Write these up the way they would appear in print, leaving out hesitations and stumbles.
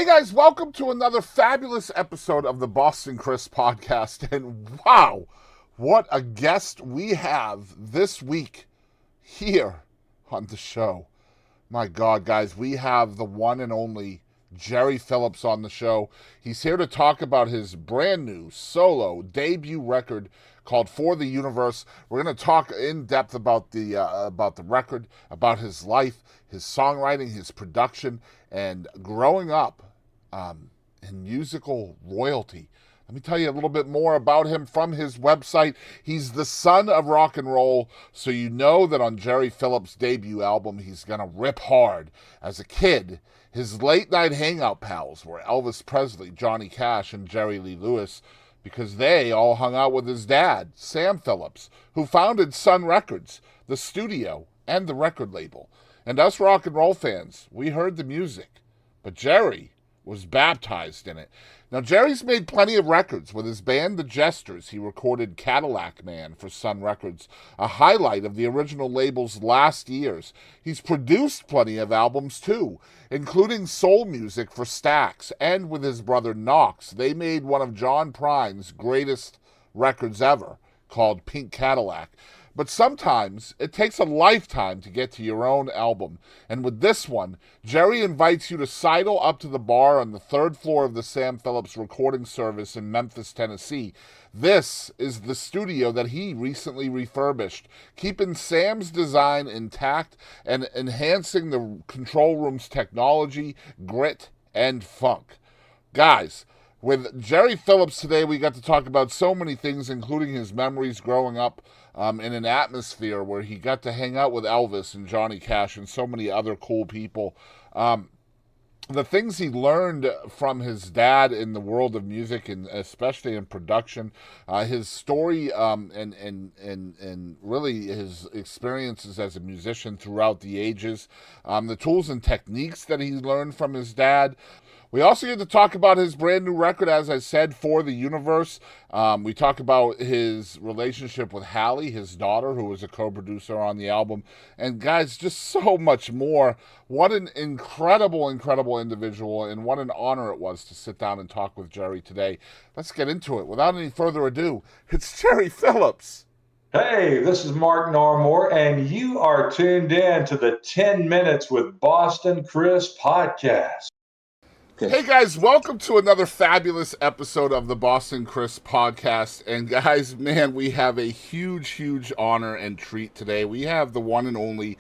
guys, welcome to another fabulous episode of the Boston Chris podcast. And wow, what a guest we have this week here on the show. My God, guys, we have the one and only Jerry Phillips on the show. He's here to talk about his brand new solo debut record called For the Universe. We're going to talk in depth about the record, about his life, his songwriting, his production, and growing up in musical royalty. Let me tell you a little bit more about him from his website. He's the son of rock and roll, so you know that on Jerry Phillips' debut album, he's going to rip hard. As a kid, his late-night hangout pals were Elvis Presley, Johnny Cash, and Jerry Lee Lewis, because they all hung out with his dad, Sam Phillips, who founded Sun Records, the studio, and the record label. And us rock and roll fans, we heard the music, but Jerry was baptized in it. Now, Jerry's made plenty of records. With his band, The Jesters, he recorded Cadillac Man for Sun Records, a highlight of the original label's last years. He's produced plenty of albums, too, including soul music for Stax, and with his brother Knox, they made one of John Prine's greatest records ever, called Pink Cadillac. But sometimes it takes a lifetime to get to your own album. And with this one, Jerry invites you to sidle up to the bar on the third floor of the Sam Phillips Recording Service in Memphis, Tennessee. This is the studio that he recently refurbished, keeping Sam's design intact and enhancing the control room's technology, grit, and funk. Guys, with Jerry Phillips today, we got to talk about so many things, including his memories growing up in an atmosphere where he got to hang out with Elvis and Johnny Cash and so many other cool people. The things he learned from his dad in the world of music, and especially in production, his story, and really his experiences as a musician throughout the ages, the tools and techniques that he learned from his dad. We also get to talk about his brand new record, as I said, For the Universe. We talk about his relationship with Halley, his daughter, who was a co-producer on the album. And guys, just so much more. What an incredible, incredible individual, and what an honor it was to sit down and talk with Jerry today. Let's get into it. Without any further ado, it's Jerry Phillips. Hey, this is Mark Narmore, and you are tuned in to the 10 Minutes with Boston Chris podcast. Hey guys, welcome to another fabulous episode of the Boston Chris podcast. And guys, man, we have a huge honor and treat today. We have the one and only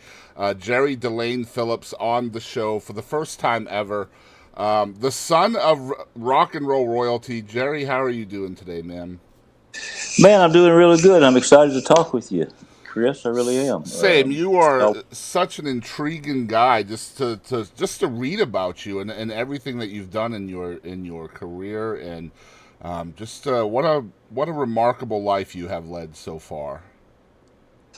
Jerry Delane Phillips on the show for the first time ever. The son of rock and roll royalty. Jerry, how are you doing today, man? Man, I'm doing really good. I'm excited to talk with you, Chris. I really am. Same. You are such an intriguing guy. Just to read about you and everything that you've done in your career, and what a remarkable life you have led so far.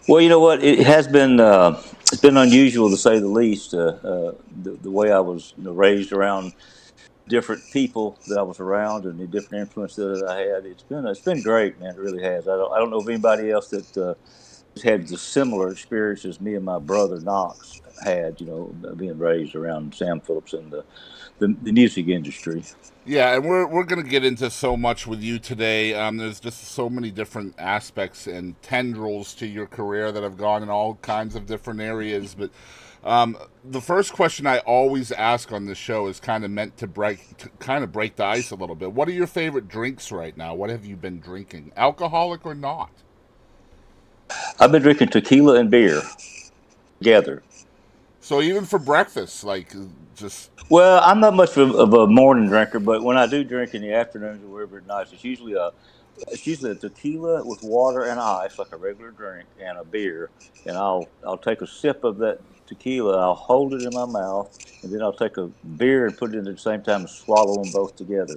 Well, you know what? It has been it's been unusual to say the least. The way I was raised around different people that I was around and the different influences that I had. It's been great, man. It really has. I don't know of anybody else that had the similar experience as me and my brother Knox had, being raised around Sam Phillips and the music industry. Yeah, and we're going to get into so much with you today. There's just so many different aspects and tendrils to your career that have gone in all kinds of different areas. But the first question I always ask on this show is kind of meant to break the ice a little bit. What are your favorite drinks right now? What have you been drinking, alcoholic or not? I've been drinking tequila and beer together. So even for breakfast, Well, I'm not much of a morning drinker, but when I do drink in the afternoons or wherever it's nice, it's usually a tequila with water and ice, like a regular drink, and a beer. And I'll take a sip of that tequila, I'll hold it in my mouth, and then I'll take a beer and put it in at the same time and swallow them both together.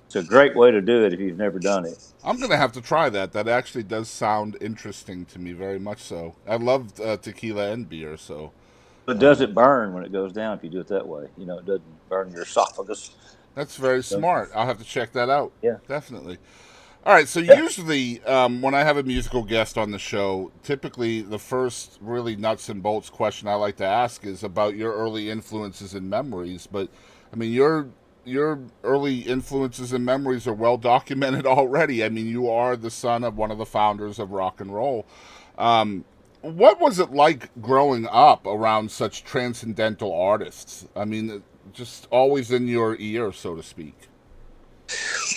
It's a great way to do it if you've never done it. I'm going to have to try that. That actually does sound interesting to me, very much so. I love tequila and beer, so. But does it burn when it goes down if you do it that way? It doesn't burn your esophagus. That's very smart. I'll have to check that out. Yeah. Definitely. All right, so usually when I have a musical guest on the show, typically the first really nuts and bolts question I like to ask is about your early influences and memories. But, I mean, you're your early influences and memories are well documented already. I mean, you are the son of one of the founders of rock and roll. Um, what was it like growing up around such transcendental artists? I mean, just always in your ear, so to speak.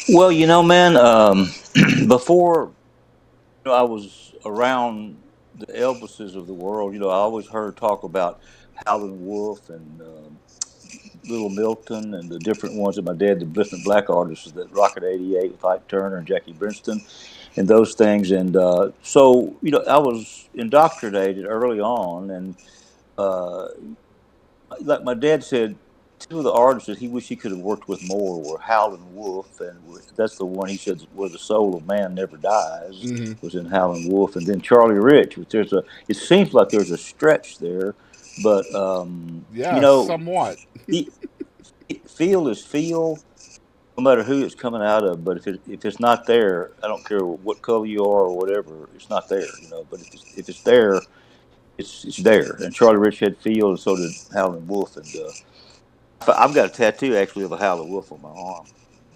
Well, man, before I was around the Elvises of the world, I always heard talk about Howlin' Wolf and Little Milton and the different ones that my dad, the different black artists that Rocket 88 with Ike Turner and Jackie Brinston and those things. And so, I was indoctrinated early on. And uh, like my dad said, two of the artists that he wished he could have worked with more were Howlin' Wolf, and that's the one he said where the soul of man never dies Mm-hmm. was in Howlin' Wolf, and then Charlie Rich. Which it seems like there's a stretch there, but Yeah, somewhat. he, feel is feel, no matter who it's coming out of. But if it's not there, I don't care what color you are or whatever, it's not there. But if it's there, it's there. And Charlie Rich had feel, and so did Howlin' Wolf, and I've got a tattoo actually of a Howlin' Wolf on my arm.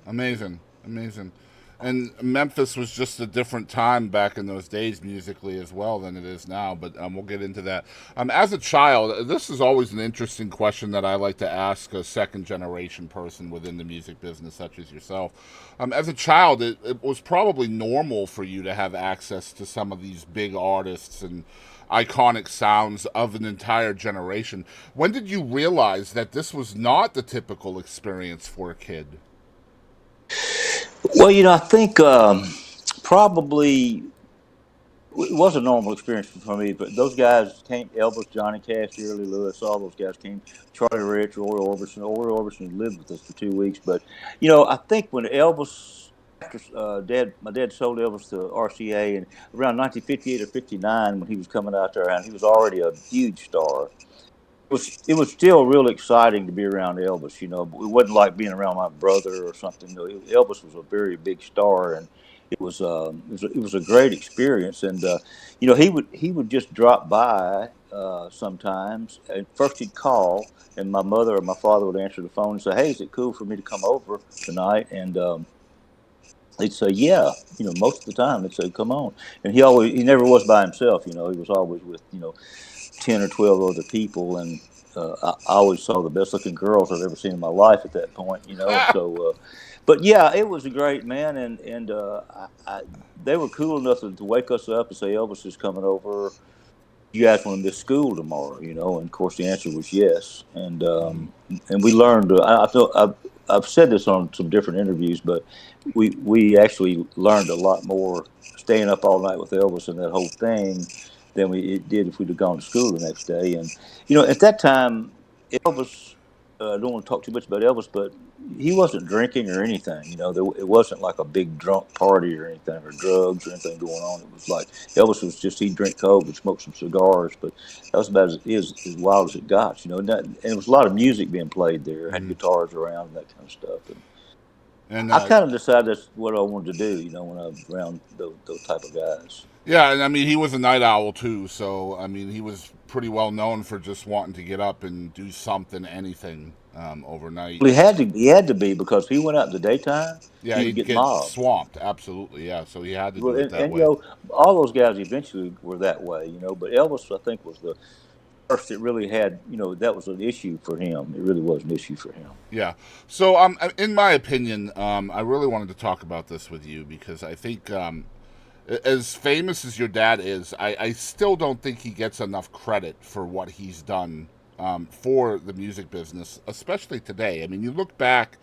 Amazing, amazing. And Memphis was just a different time back in those days musically as well than it is now, but we'll get into that. As a child, this is always an interesting question that I like to ask a second generation person within the music business, such as yourself. As a child, it was probably normal for you to have access to some of these big artists and iconic sounds of an entire generation. When did you realize that this was not the typical experience for a kid? Well, I think probably it was a normal experience for me, but those guys came: Elvis, Johnny Cash, Jerry Lee Lewis, all those guys came. Charlie Rich, Roy Orbison. Roy Orbison lived with us for 2 weeks, but I think when Elvis, after my dad sold Elvis to RCA, and around 1958 or 59, when he was coming out there, and he was already a huge star. It was still really exciting to be around Elvis. It wasn't like being around my brother or something. Elvis was a very big star, and it was a great experience. And he would just drop by sometimes. And first he'd call, and my mother or my father would answer the phone and say, "Hey, is it cool for me to come over tonight?" And they'd say, "Yeah." Most of the time they'd say, "Come on." And he never was by himself. He was always with 10 or 12 other people, and I always saw the best looking girls I've ever seen in my life at that point. So, but yeah, it was a great, man, and they were cool enough to wake us up and say, "Elvis is coming over. You guys want to miss school tomorrow?" And of course the answer was yes, and we learned. I've said this on some different interviews, but we actually learned a lot more staying up all night with Elvis and that whole thing than we did if we'd have gone to school the next day. And at that time, Elvis. I don't want to talk too much about Elvis, but he wasn't drinking or anything. It wasn't like a big drunk party or anything, or drugs or anything going on. It was like Elvis was just, he'd drink Coke and smoke some cigars, but that was about as wild as it got. And it was a lot of music being played there. Had guitars around and that kind of stuff. And I kind of decided that's what I wanted to do. When I was around those type of guys. yeah, and I mean, he was a night owl too, so I mean, he was pretty well known for just wanting to get up and do something, anything overnight. Well, he had to be, because if he went out in the daytime, Yeah, he would he'd get get mobbed. swamped. Absolutely, yeah. So he had to Well, do it and, that and way. all those guys eventually were that way. But Elvis, I think, was the first that really had, that was an issue for him. It really was an issue for him. Yeah. So, in my opinion, I really wanted to talk about this with you because I think, as famous as your dad is, I still don't think he gets enough credit for what he's done for the music business, especially today. I mean, you look back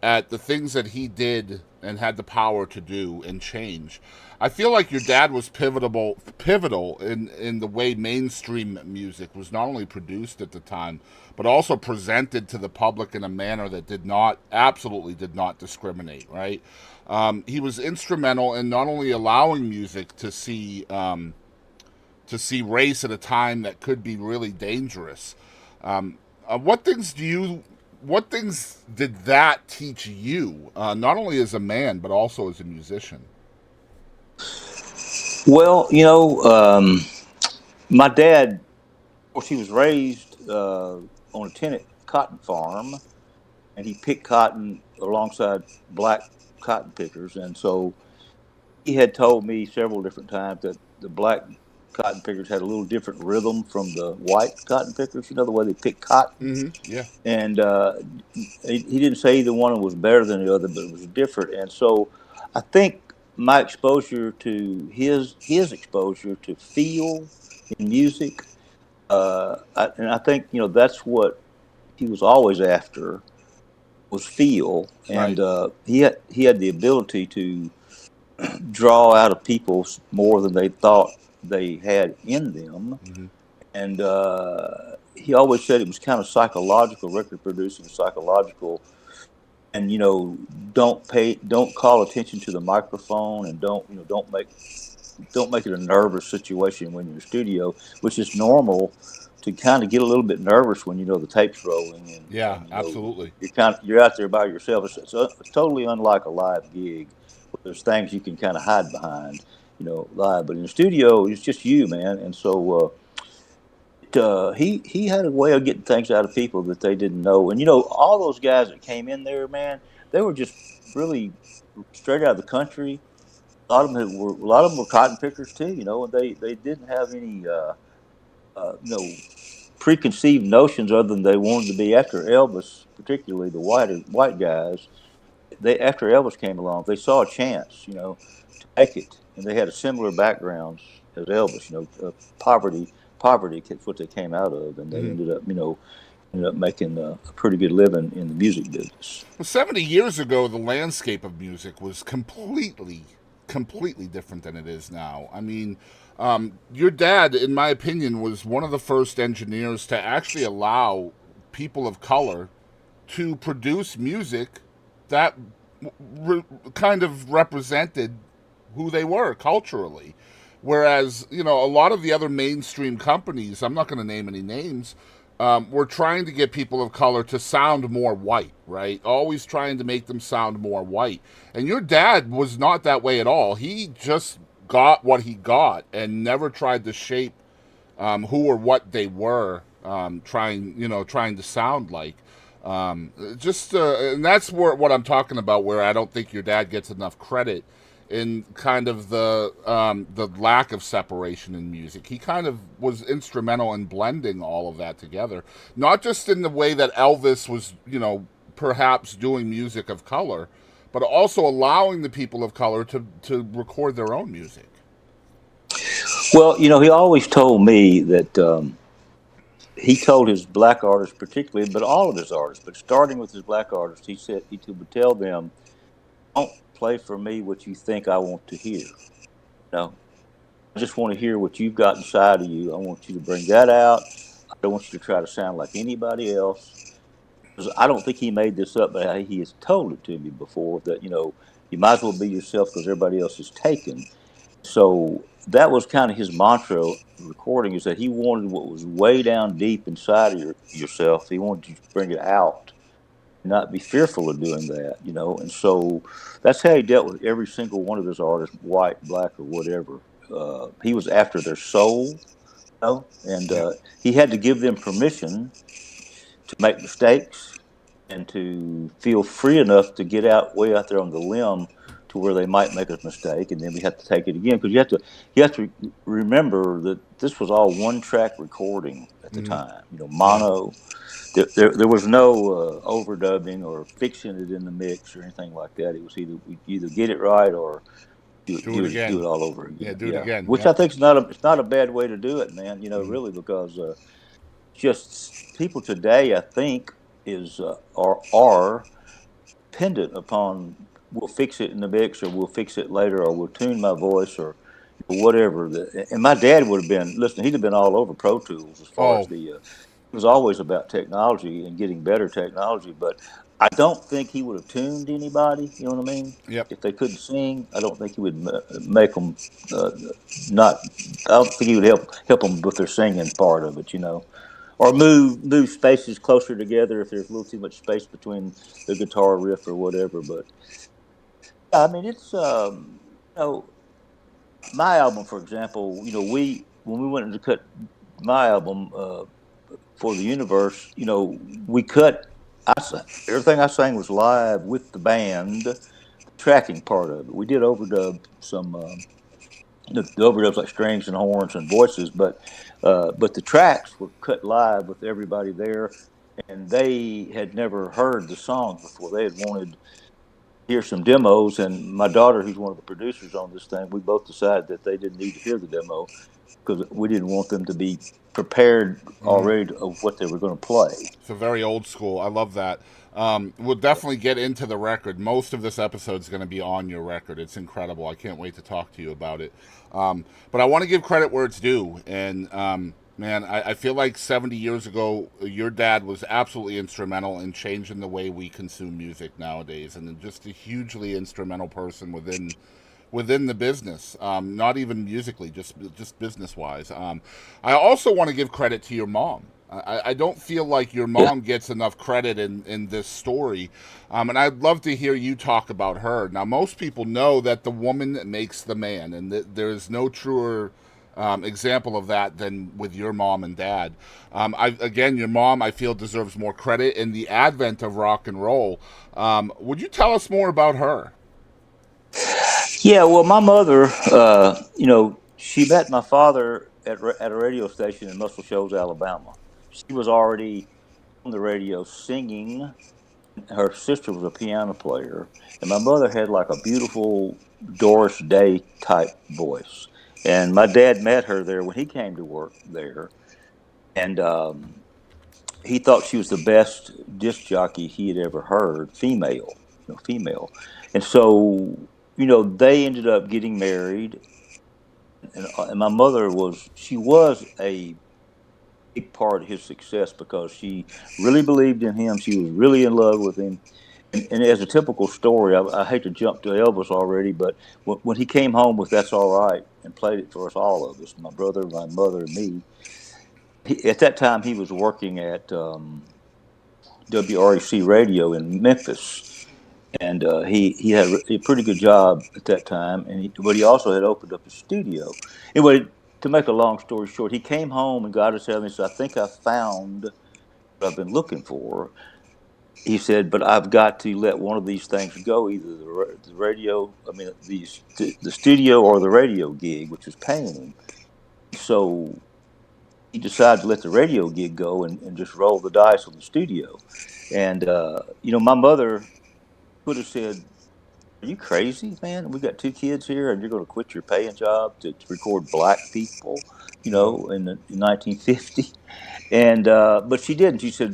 at the things that he did and had the power to do and change. I feel like your dad was pivotal in the way mainstream music was not only produced at the time, but also presented to the public in a manner that absolutely did not discriminate, right? He was instrumental in not only allowing music to see race at a time that could be really dangerous. What things did that teach you, not only as a man but also as a musician? Well, my dad, of course, he was raised on a tenant cotton farm, and he picked cotton alongside black cotton pickers. And so he had told me several different times that the black cotton pickers had a little different rhythm from the white cotton pickers. You know, the way they pick cotton. Yeah. And he didn't say either one was better than the other, but it was different. And so I think my exposure to his exposure to feel in music, and I think that's what he was always after, was feel. And Right. he had the ability to draw out of people more than they thought they had in them. Mm-hmm. And he always said it was kind of psychological, record producing, psychological. And don't call attention to the microphone, and don't make it a nervous situation when you're in the studio, which is normal to kind of get a little bit nervous when the tape's rolling, and Yeah, and absolutely. you're out there by yourself. It's totally unlike a live gig where there's things you can kind of hide behind, live. But in the studio, it's just you, man. And so he had a way of getting things out of people that they didn't know. And all those guys that came in there, man, they were just really straight out of the country. A lot of them were cotton pickers too, and they didn't have any uh, you know preconceived notions other than they wanted to be after Elvis, particularly the white guys. They After Elvis came along, they saw a chance, to make it, and they had a similar backgrounds as Elvis. Poverty is what they came out of, and they Mm-hmm. ended up making a pretty good living in the music business. Well, 70 years ago, the landscape of music was completely different than it is now. I mean, your dad, in my opinion, was one of the first engineers to actually allow people of color to produce music that kind of represented who they were culturally. Whereas, a lot of the other mainstream companies, I'm not going to name any names, were trying to get people of color to sound more white, right? Always trying to make them sound more white. And your dad was not that way at all. He just got what he got and never tried to shape who or what they were, trying to sound like. And that's what I'm talking about, where I don't think your dad gets enough credit in kind of the lack of separation in music. He kind of was instrumental in blending all of that together, not just in the way that Elvis was, perhaps doing music of color, but also allowing the people of color to record their own music. Well, he always told me that he told his black artists, particularly, but all of his artists, but starting with his black artists, he said he would tell them, "Don't play for me what you think I want to hear. No, I just want to hear what you've got inside of you. I want you to bring that out. I don't want you to try to sound like anybody else." Because I don't think he made this up, but he has told it to me before that you might as well be yourself because everybody else is taken. So that was kind of his mantra recording, is that he wanted what was way down deep inside of yourself. He wanted you to bring it out, not be fearful of doing that. And so that's how he dealt with every single one of his artists, white, black, or whatever. He was after their soul, and Yeah. he had to give them permission to make mistakes and to feel free enough to get way out there on the limb to where they might make a mistake, and then we have to take it again, because you have to remember that this was all one track recording at the Mm-hmm. time. Yeah. Mono. There was no overdubbing or fixing it in the mix or anything like that. It was either get it right or Do it do again. it all over Yeah, again. do it Yeah, again. which Yep. I think is not a bad way to do it, man. Mm-hmm. Really, because just people today, I think, is are dependent upon, we'll fix it in the mix, or we'll fix it later, or we'll tune my voice, or whatever. And my dad would have been, listen, he'd have been all over Pro Tools as far as Oh, it was always about technology and getting better technology, but I don't think he would have tuned anybody, you know what I mean? yep. If they couldn't sing, I don't think he would make them not, I don't think he would help them with their singing part of it. Or move spaces closer together if there's a little too much space between the guitar riff or whatever. But I mean, it's you know my album, for example. We when we went to cut my album for the universe, we cut. everything I sang was live with the band, the tracking part of it. We did overdub some the overdubs like strings and horns and voices, but the tracks were cut live with everybody there, and they had never heard the songs before. They had wanted to hear some demos, and my daughter, who's one of the producers on this thing, we both decided that they didn't need to hear the demo because we didn't want them to be prepared already of what they were going to play. So very old school. I love that. We'll definitely get into the record. Most of this episode is going to be on your record. It's incredible. I can't wait to talk to you about it. But I want to give credit where it's due. And man, I feel like 70 years ago, your dad was absolutely instrumental in changing the way we consume music nowadays, and just a hugely instrumental person within the business, not even musically, just business wise. I also want to give credit to your mom. I don't feel like your mom gets enough credit in this story, and I'd love to hear you talk about her. Now, most people know that the woman makes the man, and there's no truer example of that than with your mom and dad. Again, your mom, I feel, deserves more credit in the advent of rock and roll. Would you tell us more about her? Yeah, well, my mother, she met my father at a radio station in Muscle Shoals, Alabama. She was already on the radio singing. Her sister was a piano player, and my mother had like a beautiful Doris Day type voice. And my dad met her there when he came to work there, and he thought she was the best disc jockey he had ever heard, female. And so, they ended up getting married, and my mother was a big part of his success because she really believed in him. She was really in love with him. And as a typical story, I hate to jump to Elvis already, but when he came home with "That's All Right" and played it for us, all of us, my brother, my mother, and me, at that time he was working at WREC Radio in Memphis, and he had a pretty good job at that time, but he also had opened up a studio. Anyway, to make a long story short, he came home and got us telling me, "So I think I found what I've been looking for." He said, "But I've got to let one of these things go, either the radio, the studio or the radio gig, which was paying him." So he decided to let the radio gig go and just roll the dice on the studio. And my mother could have said, "Are you crazy, man? We got two kids here, and you're going to quit your paying job to record black people, in 1950?" And but she didn't. She said,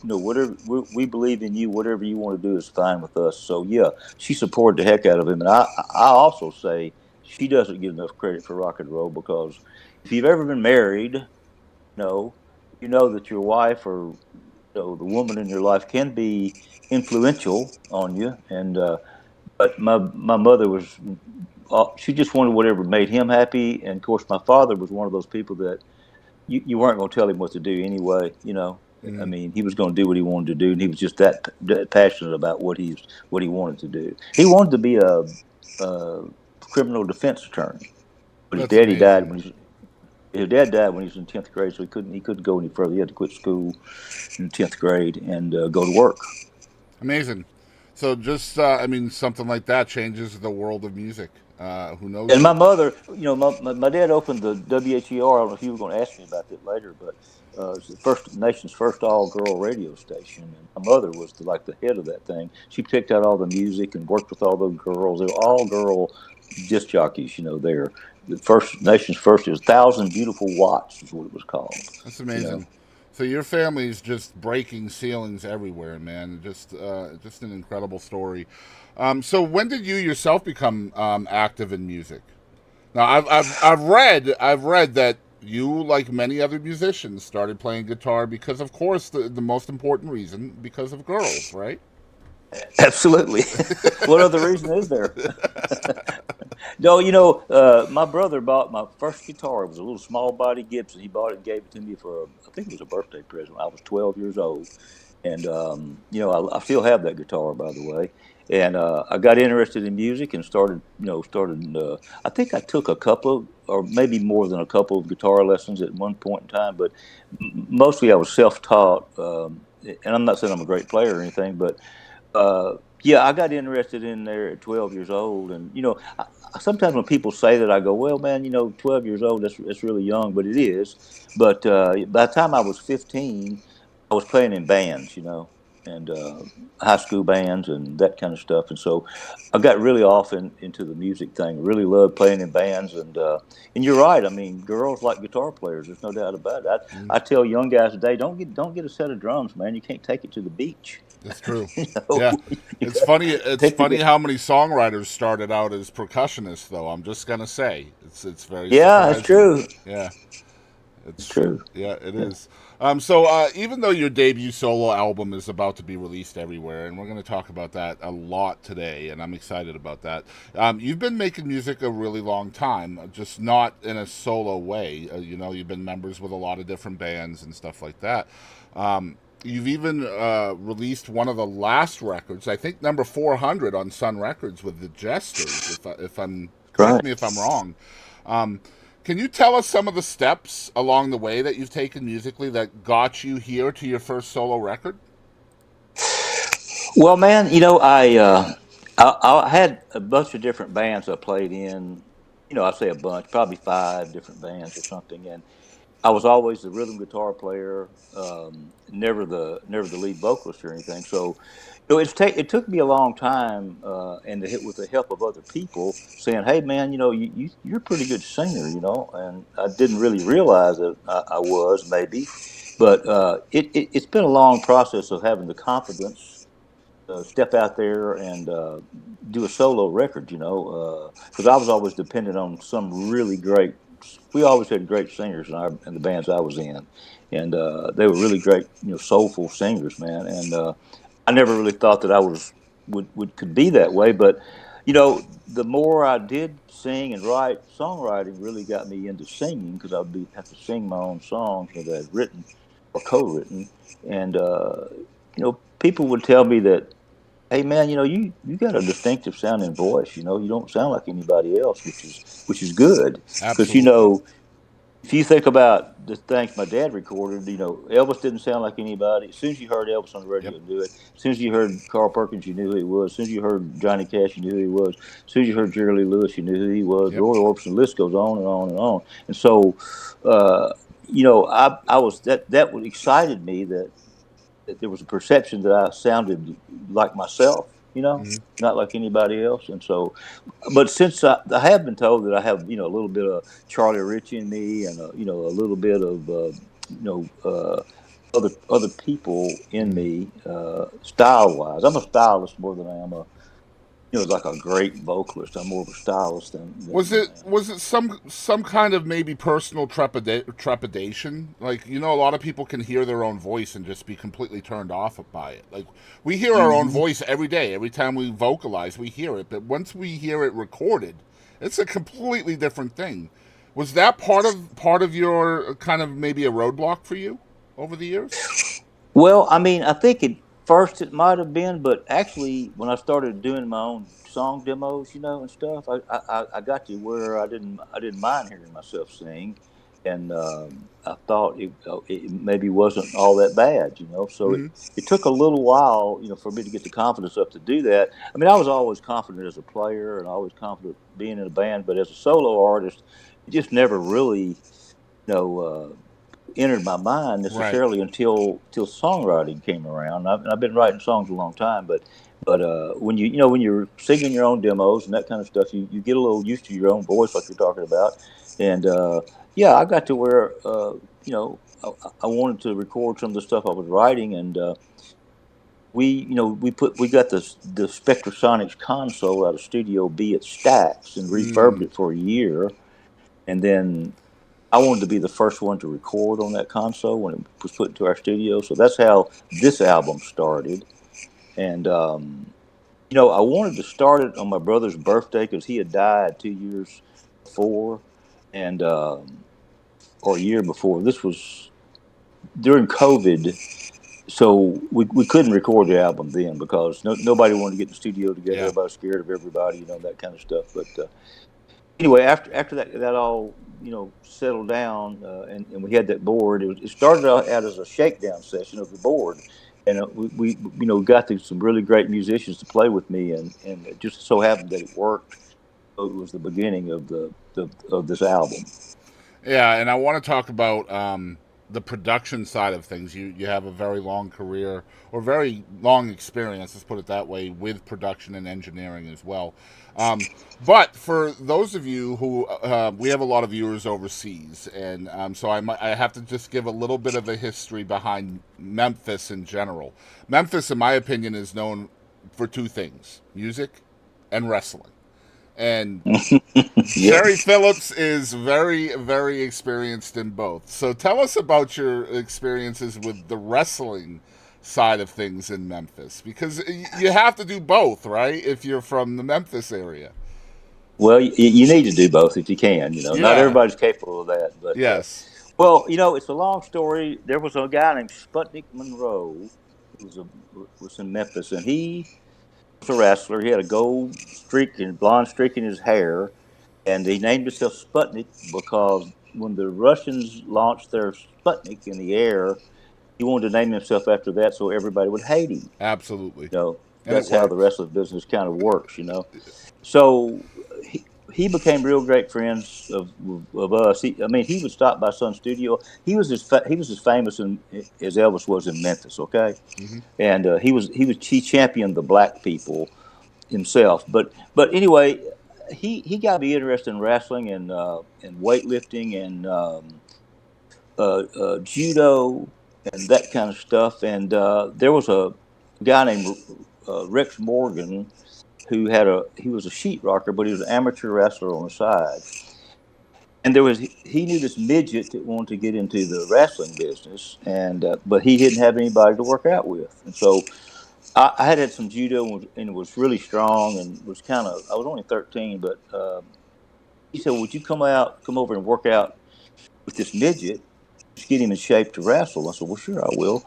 whatever we believe in you, whatever you want to do is fine with us. So yeah, she supported the heck out of him. And I also say she doesn't get enough credit for rock and roll because if you've ever been married, know, that your wife or the woman in your life can be influential on you. And but my mother was she just wanted whatever made him happy. And of course, my father was one of those people that you weren't going to tell him what to do anyway. I mean, he was going to do what he wanted to do, and he was just that passionate about what he wanted to do. He wanted to be a criminal defense attorney, but That's amazing. his dad died when he was in 10th grade, so he couldn't go any further. He had to quit school in 10th grade and go to work. Amazing. So just, something like that changes the world of music. Who knows And my what? mother, my dad opened the WHER. I don't know if you were going to ask me about that later, but it's the nation's first all-girl radio station. And my mother was like the head of that thing. She picked out all the music and worked with all those girls. They were all-girl disc jockeys, there. The nation's first is 1,000 Beautiful Watts is what it was called. That's You know. amazing. So your family's just breaking ceilings everywhere, man. Just an incredible story. So when did you yourself become active in music? Now I've read that you, like many other musicians, started playing guitar because, of course, the most important reason, because of girls, right? Absolutely. What other reason is there? No, my brother bought my first guitar. It was a little small body Gibson. He bought it and gave it to me I think it was a birthday present. I was 12 years old. And, I still have that guitar, by the way. And I got interested in music and I think I took a couple of, or maybe more than a couple of guitar lessons at one point in time, but mostly I was self-taught and I'm not saying I'm a great player or anything, but yeah, I got interested in there at 12 years old, and sometimes when people say that, I go, "Well, man, 12 years old, that's really young," but it is. But by the time I was 15, I was playing in bands, and high school bands and that kind of stuff, and so I got really off into the music thing. Really loved playing in bands, and you're right. I mean, girls like guitar players. There's no doubt about it. I tell young guys today, don't get a set of drums, man. You can't take it to the beach. It's true. you know, Yeah. you It's got funny it's take funny the how many songwriters started out as percussionists though. I'm just going to say. It's very Yeah, it's surprising. true. Yeah. It's It's true. true. Yeah, it Yeah. is. So even though your debut solo album is about to be released everywhere, and we're going to talk about that a lot today, and I'm excited about that. You've been making music a really long time, just not in a solo way. You've been members with a lot of different bands and stuff like that. You've even released one of the last records, I think number 400 on Sun Records with the Jesters. If I'm correct Right. me if I'm wrong. Um, can you tell us some of the steps along the way that you've taken musically that got you here to your first solo record? Well, man, I had a bunch of different bands I played in. I say a bunch, probably five different bands or something, and I was always the rhythm guitar player, never the lead vocalist or anything. So, it took me a long time, and with the help of other people saying, "Hey, man, you're a pretty good singer," and I didn't really realize that I was maybe, but it's been a long process of having the confidence. Step out there and do a solo record, because I was always dependent on some really great. We always had great singers in the bands I was in, and they were really great, soulful singers, man. And I never really thought that I could be that way, but the more I did sing and write, songwriting really got me into singing because have to sing my own songs that I'd written or co-written, and people would tell me that, hey man, you got a distinctive sounding voice. You don't sound like anybody else, which is good because Absolutely. if you think about the things my dad recorded, Elvis didn't sound like anybody. As soon as you heard Elvis on the Yep. radio do it, as soon as you heard Carl Perkins, you knew who he was. As soon as you heard Johnny Cash, you knew who he was. As soon as you heard Jerry Lee Lewis, you knew who he was. Yep. Roy Orbison, the list goes on and on and on. And so, uh, I was that what excited me that there was a perception that I sounded like myself, Hmm. not like anybody else. And so, but since I have been told that I have, a little bit of Charlie Ritchie in me, and a little bit of, other people in Hmm. me, style wise. I'm a stylist more than I am like a great vocalist. I'm more of a stylist Was than it was it some kind of maybe personal trepidation? Like a lot of people can hear their own voice and just be completely turned off by it. Like we hear our own Mhm. voice every day, every time we vocalize, we hear it. But once we hear it recorded, it's a completely different thing. Was that part of your kind of maybe a roadblock for you over the years? Well, I mean, I think at first it might have been, but actually, when I started doing my own song demos, and stuff, I got to where I didn't mind hearing myself sing, and I thought it maybe wasn't all that bad. So Hmm. it took a little while, for me to get the confidence up to do that. I mean, I was always confident as a player and always confident being in a band, but as a solo artist, it just never really, you know. Entered my mind Right. necessarily until songwriting came around. I've been writing songs a long time, but when when you're singing your own demos and that kind of stuff, you get a little used to your own voice, like you're talking about. And yeah, I got to where I wanted to record some of the stuff I was writing, and we got the Spectrasonics console out of Studio B at Stax and refurbed Mm. it for a year, and then I wanted to be the first one to record on that console when it was put into our studio. So that's how this album started. And, I wanted to start it on my brother's birthday because he had died 2 years before, and or a year before. This was during COVID. So we couldn't record the album then because nobody wanted to get in the studio together. Yeah. Everybody was scared of everybody, that kind of stuff. But anyway, after that all settled down, and we had that board. It started out as a shakedown session of the board, and we got some really great musicians to play with me, and it just so happened that it worked. So it was the beginning of of this album. Yeah, and I want to talk about the production side of things. You have a very long career, or very long experience, let's put it that way, with production and engineering as well. But for those of you who we have a lot of viewers overseas, and so I have to just give a little bit of a history behind Memphis in general. Memphis, in my opinion, is known for two things: music and wrestling. And Yep. Sherry Phillips is very, very experienced in both. So tell us about your experiences with the wrestling side of things in Memphis, because you have to do both, right? If you're from the Memphis area. Well, you need to do both if you can. Not Yeah. everybody's capable of that, but Yes. well, it's a long story. There was a guy named Sputnik Monroe who was in Memphis, and he was a wrestler. He had a gold streak and blonde streak in his hair, and he named himself Sputnik because when the Russians launched their Sputnik in the air, he wanted to name himself after that so everybody would hate him. Absolutely. And it That's how the worked. wrestling business kind of works. So he became real great friends of us. He would stop by Sun Studio. He was as famous as Elvis was in Memphis. Okay, Hmm. and he championed the black people himself. But anyway, he got me interested in wrestling and weightlifting and judo and that kind of stuff. And there was a guy named Rex Morgan who he was a sheetrocker, but he was an amateur wrestler on the side. And he knew this midget that wanted to get into the wrestling business, and but he didn't have anybody to work out with. And so I had some judo and was really strong and was I was only 13, but he said, "Would you come over and work out with this midget, just get him in shape to wrestle?" I said, "Well, sure, I will."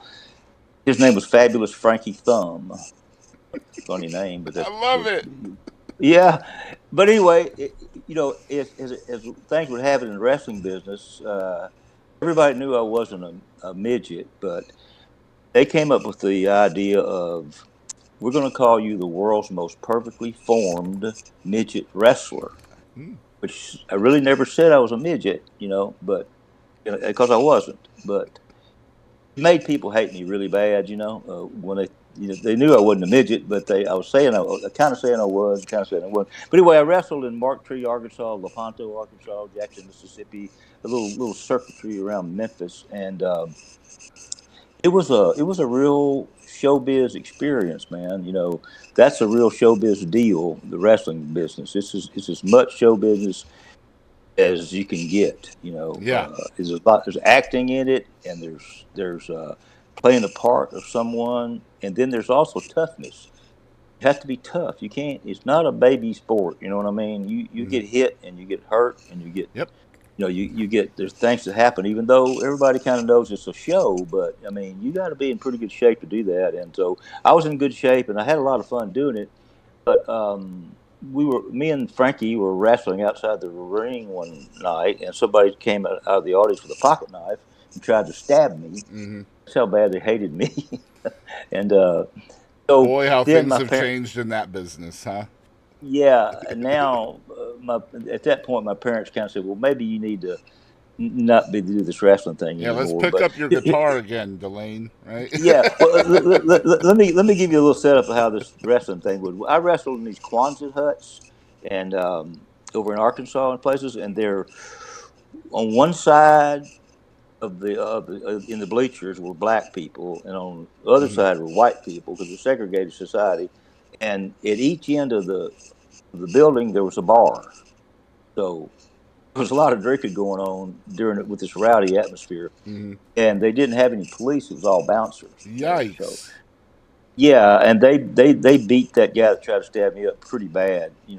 His name was Fabulous Frankie Thumb. Funny name, but I that's love what. it. Yeah, but anyway, as things would happen in the wrestling business, everybody knew I wasn't a midget, but they came up with the idea of we're going to call you the world's most perfectly formed midget wrestler, Hmm. which I really never said I was a midget, but because I wasn't, but it made people hate me really bad, when they knew I wasn't a midget, but I was saying I kind of saying I was, kind of saying I wasn't. But anyway, I wrestled in Mark Tree, Arkansas, Lepanto, Arkansas, Jackson, Mississippi, a little circuitry around Memphis, and it was a real showbiz experience, man. That's a real showbiz deal. The wrestling business. It's as much show business as you can get. Yeah. There's acting in it, and there's playing the part of someone, and then there's also toughness. You have to be tough. You can't. It's not a baby sport. You know what I mean? You Hmm. get hit and you get hurt and you get Yep. you get there's things that happen, even though everybody kind of knows it's a show. But I mean, you got to be in pretty good shape to do that. And so I was in good shape, and I had a lot of fun doing it. But me and Frankie were wrestling outside the ring one night, and somebody came out of the audience with a pocket knife and tried to stab me. Hmm. That's how bad they hated me. And so Boy, how then things my have parents. changed in that business, huh? Yeah, now at that point, my parents kind of said, "Well, maybe you need to not be do this wrestling thing Yeah, let's anymore." pick But up your guitar again, Delane, right? yeah, well, let me give you a little setup of how this wrestling thing would. I wrestled in these Quonset huts and over in Arkansas and places, and they're on one side in the bleachers were black people, and on the other Hmm. side were white people because it's a segregated society. And at each end of the building there was a bar, so there was a lot of drinking going on during it with this rowdy atmosphere. Hmm. And they didn't have any police; it was all bouncers there. So Yikes. yeah, and they beat that guy that tried to stab me up pretty bad. And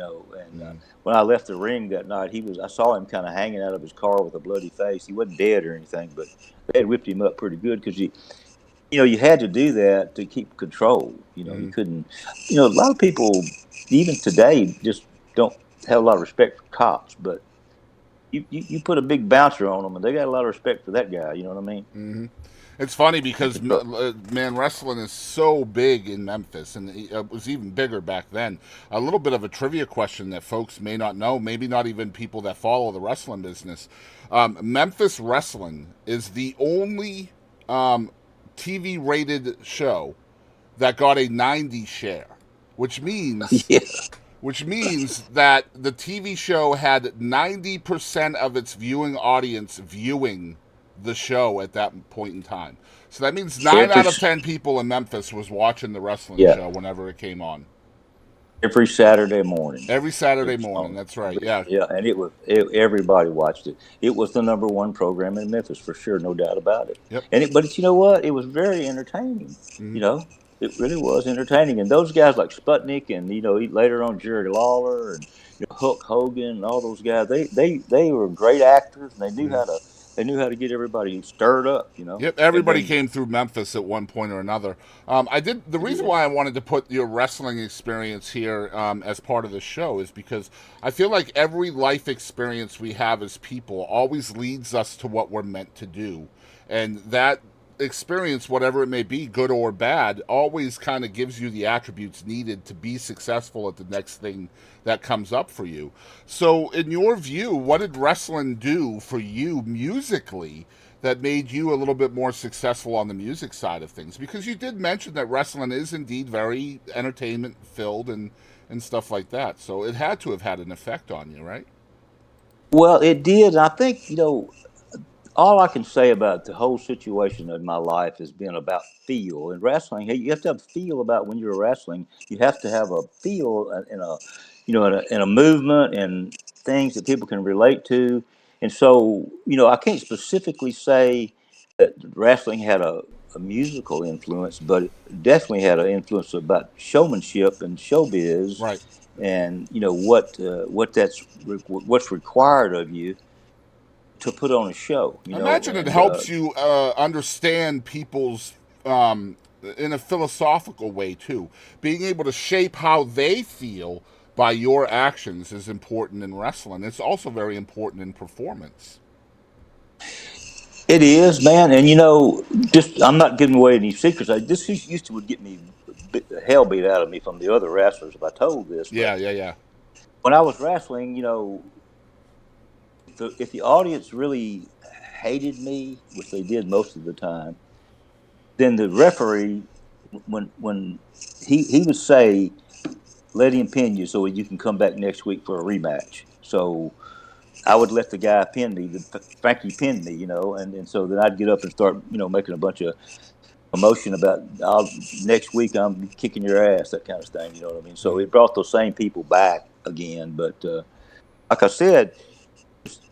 Mm. when I left the ring that night, I saw him kind of hanging out of his car with a bloody face. He wasn't dead or anything, but they had whipped him up pretty good because you had to do that to keep control. You Hmm. couldn't. A lot of people even today just don't have a lot of respect for cops, but you put a big bouncer on them, and they got a lot of respect for that guy. You know what I mean? It's funny because Because man, wrestling is so big in Memphis, and it was even bigger back then. A little bit of a trivia question that folks may not know, maybe not even people that follow the wrestling business. Memphis wrestling is the only TV rated show that got a 90 share, which means yeah, which means that the TV show had 90% of its viewing audience viewing the show at that point in time. So that means 9 every out of 10 people in Memphis was watching the wrestling yeah show whenever it came on. every Saturday morning. Every It Saturday was morning, on. that's right. Yeah. Yeah, and everybody watched it. It was the number one program in Memphis for sure, no doubt about it. Yep. But you know what? It was very entertaining. Mm-hmm. You know, it really was entertaining. And those guys like Sputnik and later on Jerry Lawler and Hulk Hogan and all those guys, they were great actors and they knew how to get everybody stirred up. Yep, And everybody then came through Memphis at one point or another. I did the reason yeah, why I wanted to put your wrestling experience here as part of the show is because I feel like every life experience we have as people always leads us to what we're meant to do, and that experience, whatever it may be, good or bad, always kind of gives you the attributes needed to be successful at the next thing that comes up for you. So, in your view, what did wrestling do for you musically that made you a little bit more successful on the music side of things? Because you did mention that wrestling is indeed very entertainment filled and stuff like that. So it had to have had an effect on you, right? well, it did. And I think all I can say about the whole situation in my life has been about feel. In wrestling, hey, you have to have feel about when you're wrestling. You have to have a feel in a movement and things that people can relate to. And so, I can't specifically say that wrestling had a musical influence, but it definitely had an influence about showmanship and showbiz, Right. and what's required of you to put on a show. I imagine it And helps you understand people's in a philosophical way too. Being able to shape how they feel by your actions is important in wrestling. It's also very important in performance. it is, man. And just I'm not giving away any secrets. This used to would get me hell beat out of me from the other wrestlers if I told this. Yeah, But yeah, yeah. when I was wrestling, if the audience really hated me, which they did most of the time, then the referee, when he would say, "Let him pin you so you can come back next week for a rematch." So I would let the guy pin me. Frankie pinned me, and so then I'd get up and start, making a bunch of emotion about next week I'm kicking your ass, that kind of thing. You know what I mean? So Mm-hmm. it brought those same people back again. But like I said,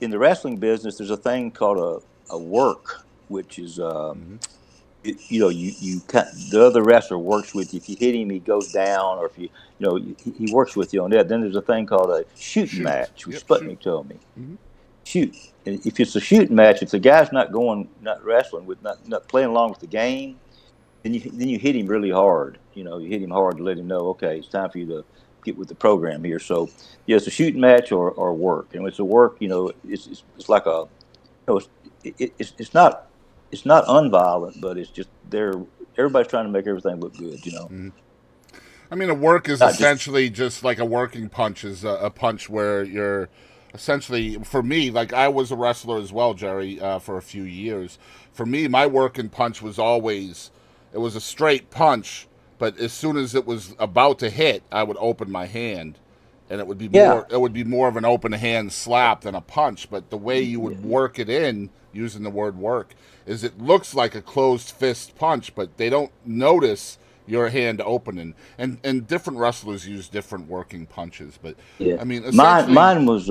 in the wrestling business, there's a thing called a work, which is Mm-hmm. the other wrestler works with you. If you hit him, he goes down, or if he works with you on that. Then there's a thing called a shooting Shoot. match, which Yep, shoot. Sputnik told me. Mm-hmm. Shoot. And if it's a shooting match, if the guy's not wrestling with, not playing along with the game, then you hit him really hard. You hit him hard to let him know, okay, it's time for you to get with the program here. So yeah, it's a shooting match or work, and when it's a work, it's like it's it's not unviolent, but it's just everybody's trying to make everything look good. Mm-hmm. I mean, a work is Not just essentially just like a working punch is a punch where you're essentially, for me, like I was a wrestler as well, Jerry, for a few years. For me, my working punch was always, it was a straight punch, but as soon as it was about to hit, I would open my hand. And yeah, it would be more of an open hand slap than a punch. But the way you yeah, would work it in, using the word work, is it looks like a closed fist punch, but they don't notice your hand opening. And different wrestlers use different working punches. But yeah. I mean, Mine essentially, mine was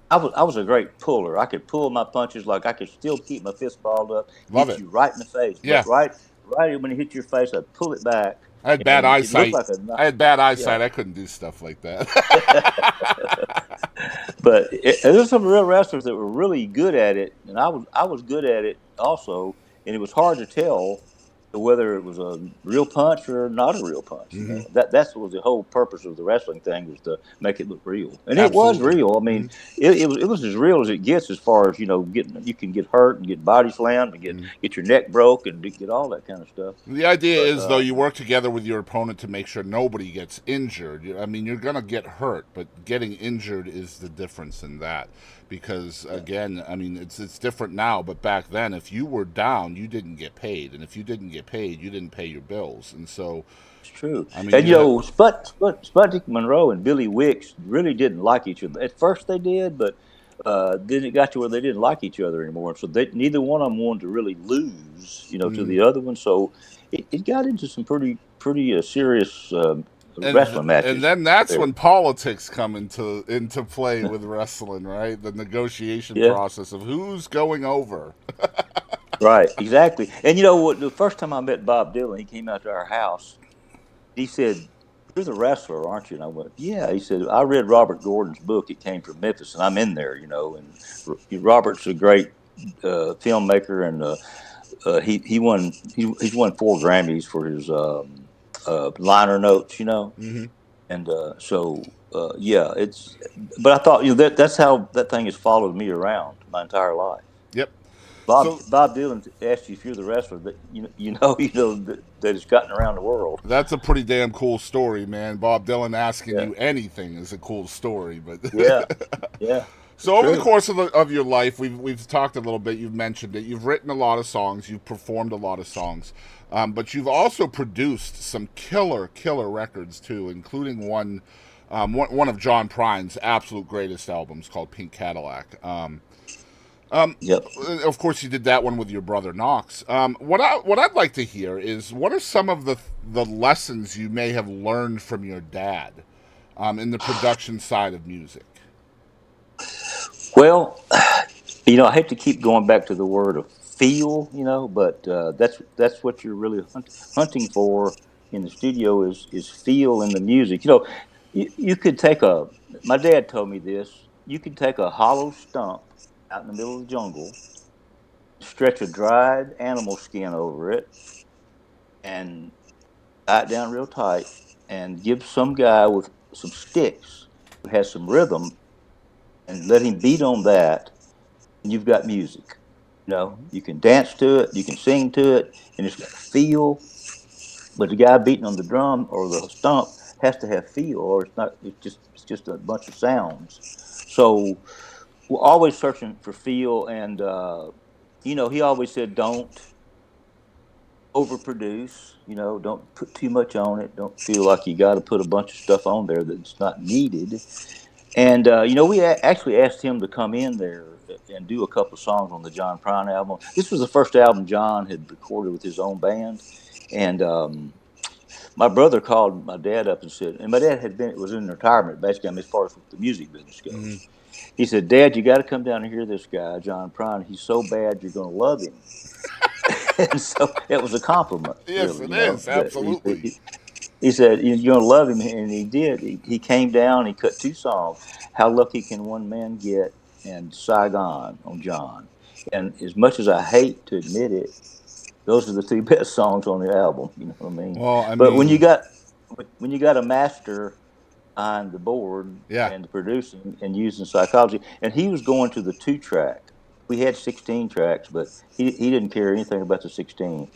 I was a great puller. I could pull my punches, like I could still keep my fist balled up, love hit it. you right in the face, but Yeah, right when it hit your face, I'd pull it back, I had bad and it looked eyesight. like a I had bad yeah. eyesight. I couldn't do stuff like that. But there's some real wrestlers that were really good at it, and I was good at it also, and it was hard to tell whether it was a real punch or not a real punch. You know, that was the whole purpose of the wrestling thing, was to make it look real, and it was Absolutely. real. I mean, it was as real as it gets, as far as, getting, you can get hurt and get body slammed and get your neck broke and get all that kind of stuff. The idea But is, though, you work together with your opponent to make sure nobody gets injured. I mean, you're going to get hurt, but getting injured is the difference in that. Because, again, I mean, it's different now, but back then, if you were down, you didn't get paid. And if you didn't get paid, you didn't pay your bills. And so, it's true. I mean, And Sputnik Monroe and Billy Wicks really didn't like each other. At first they did, but then it got to where they didn't like each other anymore. So neither one of them wanted to really lose, to the other one. So it got into some pretty serious wrestling and matches then that's there. when politics come into play with wrestling, right? The negotiation Yeah. process of who's going over. Right, exactly. And what? The first time I met Bob Dylan, he came out to our house. He said, "You're the wrestler, aren't you?" And I went, "Yeah." He said, "I read Robert Gordon's book. It came from Memphis, and I'm in there, And Robert's a great filmmaker, and he won he's won 4 Grammys for his liner notes, And yeah, it's. But I thought, that's how that thing has followed me around my entire life. Yep. Bob So Bob Dylan asked you if you're the wrestler that that it's gotten around the world. that's a pretty damn cool story, man. Bob Dylan asking Yeah, you anything is a cool story, but yeah, yeah. so It's over the true. course of your life, we've talked a little bit. You've mentioned it. You've written a lot of songs. You've performed a lot of songs, but you've also produced some killer records too, including one of John Prine's absolute greatest albums called Pink Cadillac. Yep. Of course, you did that one with your brother Knox. What I'd like to hear is, what are some of the lessons you may have learned from your dad in the production side of music? Well, I hate to keep going back to the word of feel, but that's what you're really hunting for in the studio, is feel in the music. You could take a. My dad told me this. You could take a hollow stump out in the middle of the jungle, stretch a dried animal skin over it, and tie it down real tight, and give some guy with some sticks who has some rhythm, and let him beat on that, and you've got music. You can dance to it, you can sing to it, and it's got feel. But the guy beating on the drum or the stump has to have feel, or it's not. It's just a bunch of sounds. So we're always searching for feel, and he always said, don't overproduce. Don't put too much on it. Don't feel like you got to put a bunch of stuff on there that's not needed. And we actually asked him to come in there and do a couple of songs on the John Prine album. This was the first album John had recorded with his own band, and my brother called my dad up and said, and my dad was in retirement basically, as far as the music business goes. He said, "Dad, you got to come down and hear this guy, John Prine. He's so bad you're going to love him." And so it was a compliment, Yes, really. it is absolutely. He said, "You're going to love him," and he did. He came down. He cut 2 songs: "How Lucky Can One Man Get" and "Saigon" on John. And as much as I hate to admit it, those are the 2 best songs on the album. You know what I mean? Well, I But when you mean, got a master on the board yeah. and the producing and using psychology, and he was going to the 2-track. We had 16 tracks, but he didn't care anything about the 16.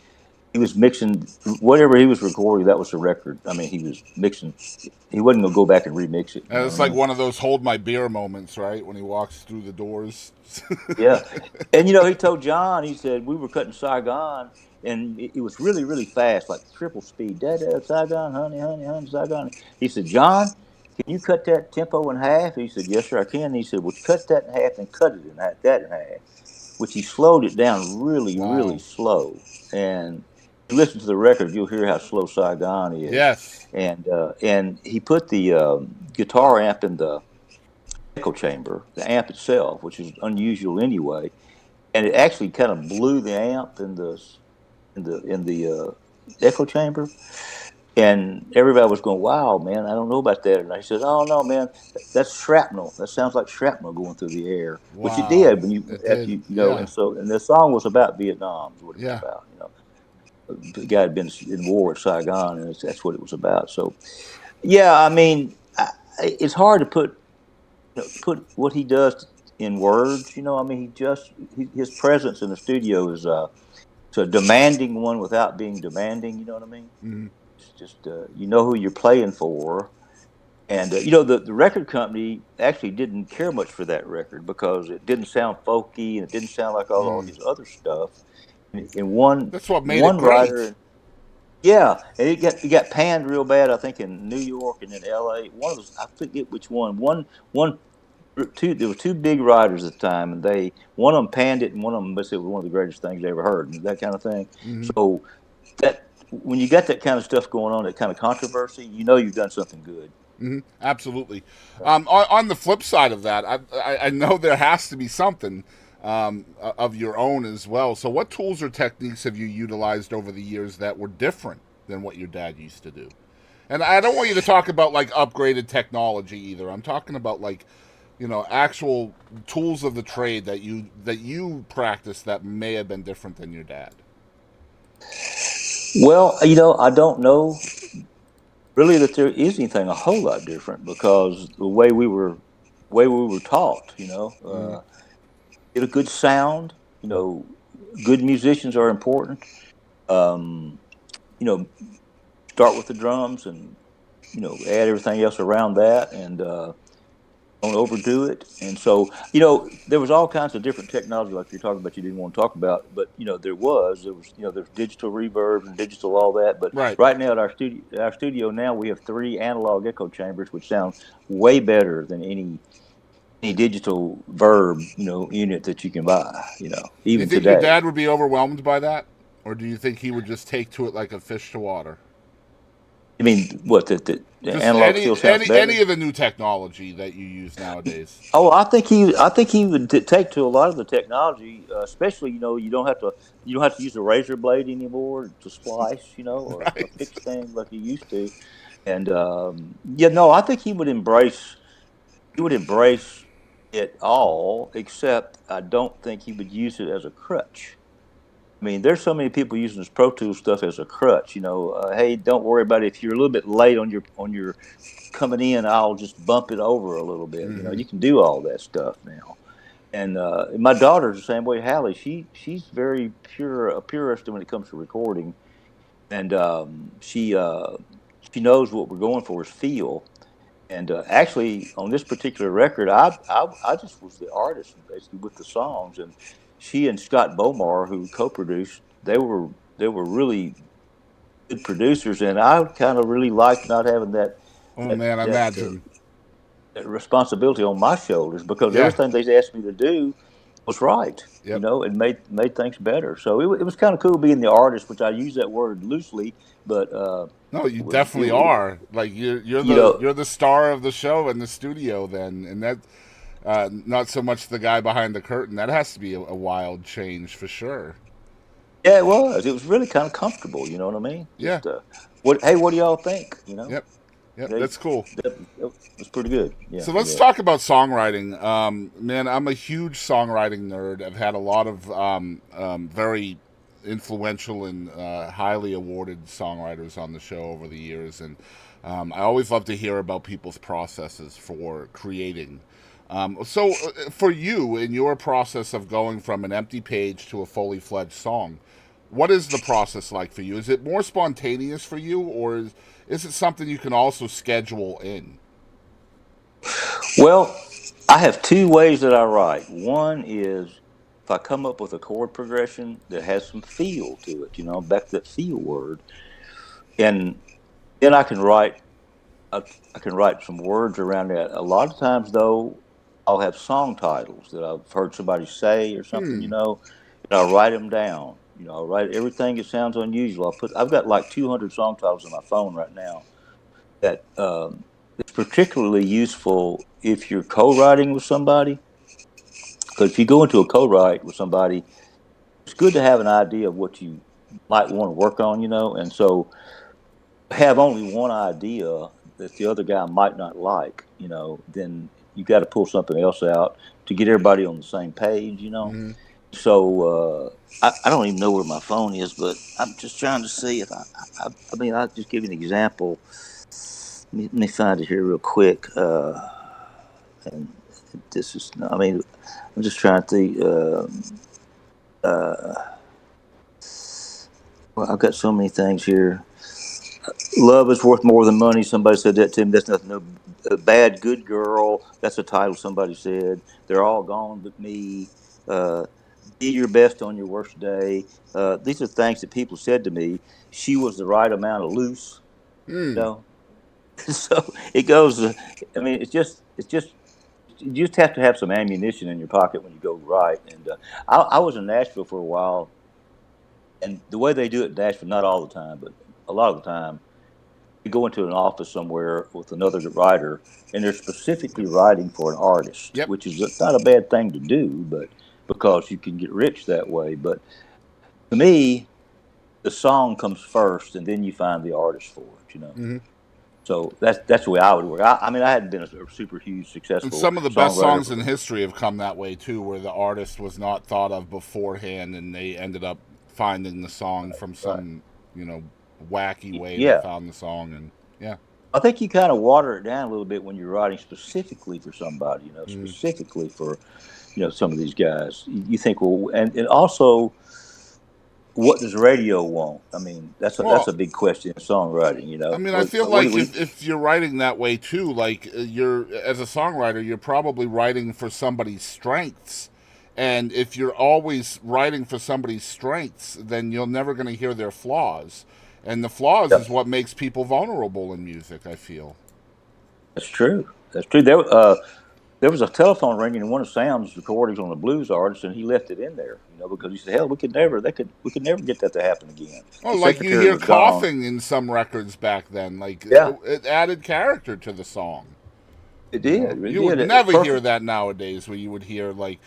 He was mixing whatever he was recording. That was the record. I mean, he was mixing. He wasn't gonna go back and remix it. You And know it's what I like mean? one of those hold my beer moments, right? When he walks through the doors. Yeah. And he told John. He said we were cutting Saigon, and it was really really fast, like triple speed. Da da Saigon, honey, honey, honey, Saigon. He said, "John, can you cut that tempo in half?" He said, "Yes, sir, I can." He said, "Well, cut that in half and cut it in half, that in half," which he slowed it down really really Wow. slow. And if you listen to the record, you'll hear how slow Saigon is. Yes. And he put the guitar amp in the echo chamber, the amp itself, which is unusual anyway, and it actually kind of blew the amp in the echo chamber, and everybody was going, "Wow, man, I don't know about that." And I said, "Oh no, man, that's shrapnel. That sounds like shrapnel going through the air," which it Wow. did when you It after did. you know. Yeah. And the song was about Vietnam, is what it was Yeah. about. the guy had been in war at Saigon, and that's what it was about. So, yeah, I mean, it's hard to put what he does in words. I mean, his presence in the studio is it's a demanding one without being demanding. You know what I mean? Mm-hmm. It's just you know who you're playing for. And the record company actually didn't care much for that record because it didn't sound folky and it didn't sound like all his other stuff. And one That's what made it one great. writer, yeah, and it got panned real bad. I think in New York and in L.A. One of those, I forget which one. One two. There were two big writers at the time, and one of them panned it, and one of them said it was one of the greatest things they ever heard, and that kind of thing. Mm-hmm. So that when you got that kind of stuff going on, that kind of controversy, you've done something good. Mm-hmm. Absolutely. On the flip side of that, I know there has to be something of your own as well. So, what tools or techniques have you utilized over the years that were different than what your dad used to do? And I don't want you to talk about like upgraded technology either. I'm talking about like, actual tools of the trade that you practice that may have been different than your dad. Well, I don't know really that there is anything a whole lot different because the way we were taught, Mm-hmm. get a good sound. Good musicians are important. Um, you know, Start with the drums and add everything else around that, and don't overdo it. And so, there was all kinds of different technology, like you're talking about. You didn't want to talk about, but there's digital reverb and digital all that. But Right. right now at our studio now we have three analog echo chambers, which sound way better than any digital verb unit that you can buy. Do you Even think your today. dad would be overwhelmed by that, or do you think he would just take to it like a fish to water? I mean, what the Just analog any still sounds any better? any of the new technology that you use nowadays. Oh, I think he would take to a lot of the technology, especially you don't have to use a razor blade anymore to splice, or Right. fix things like you used to, and yeah, no, I think he would embrace it all, except I don't think he would use it as a crutch. I mean, there's so many people using this Pro Tools stuff as a crutch. Hey, don't worry about it. If you're a little bit late on your coming in, I'll just bump it over a little bit. Mm-hmm. You can do all that stuff now. And my daughter's the same way. Hallie, she's very a purist when it comes to recording, and she knows what we're going for is feel. And actually, on this particular record, I just was the artist basically with the songs, and she and Scott Bomar, who co-produced, they were really good producers, and I kind of really liked not having that Oh that man, that imagine. that responsibility on my shoulders because Yeah. everything they asked me to do was right. Yep. It made things better. So it was kind of cool being the artist, which I use that word loosely, but No, you it was definitely are. Like you're you the know you're the star of the show in the studio then, and that not so much the guy behind the curtain. That has to be a wild change for sure. yeah, it was really kind of comfortable. You know what I mean? Yeah. Just what do y'all think? Yep. Yep. They That's cool. that was pretty good. Yeah, So let's yeah. talk about songwriting. Man, I'm a huge songwriting nerd. I've had a lot of very influential and highly awarded songwriters on the show over the years, and I always love to hear about people's processes for creating. So, for you, in your process of going from an empty page to a fully fledged song, what is the process like for you? Is it more spontaneous for you, or is it something you can also schedule in? Well, I have two ways that I write. One is if I come up with a chord progression that has some feel to it, back to that feel word, and then I can write some words around that. A lot of times, though, I'll have song titles that I've heard somebody say or something, Hmm. and I'll write them down. I'll write everything that sounds unusual. I've got like 200 song titles on my phone right now that it's particularly useful if you're co-writing with somebody. Because if you go into a co-write with somebody, it's good to have an idea of what you might want to work on, and so have only one idea that the other guy might not like, then you got to pull something else out to get everybody on the same page. Hmm. So I don't even know where my phone is, but I'm just trying to see if I mean, I'll just give you an example. Let me find it here real quick. And this is, I mean, I'm just trying to think. Well, I've got so many things here. Love is worth more than money. Somebody said that to me. That's nothing. No, a bad good girl. That's a title somebody said. They're all gone but me. Uh, be your best on your worst day. These are things that people said to me. She was the right amount of loose. You know. So it goes. I mean, it's just you just have to have some ammunition in your pocket when you go write. And I was in Nashville for a while, and the way they do it in Nashville, not all the time, but a lot of the time, you go into an office somewhere with another writer, and they're specifically writing for an artist, Yep. which is not a bad thing to do, but because you can get rich that way. But to me, the song comes first, and then you find the artist for it. You know. So that's the way I would work. I mean, I hadn't been a super huge And successful some of the best songwriter songs in for. history have come that way too, where the artist was not thought of beforehand, and they ended up finding the song from Right. some, wacky way they Yeah, found the song, and yeah. I think you kind of water it down a little bit when you're writing specifically for somebody. You know, specifically for some of these guys. You think, well, and also, what does radio want? I mean, that's Well, a big question in songwriting. You I know, mean, I feel what do like we? if you're writing that way too, like you're as a songwriter, you're probably writing for somebody's strengths. And if you're always writing for somebody's strengths, then you're never going to hear their flaws. And the flaws Yeah, is what makes people vulnerable in music, I feel. that's true. That's true. There was a telephone ringing in one of Sam's recordings on a blues artist, and he left it in there. You know, because he said, "Hell, we could never get that to happen again." Oh, The like you secretary hear was gone. coughing in some records back then. Like Yeah, it added character to the song. it did. It You would did. It's never hear perfect. that nowadays, where you would hear like,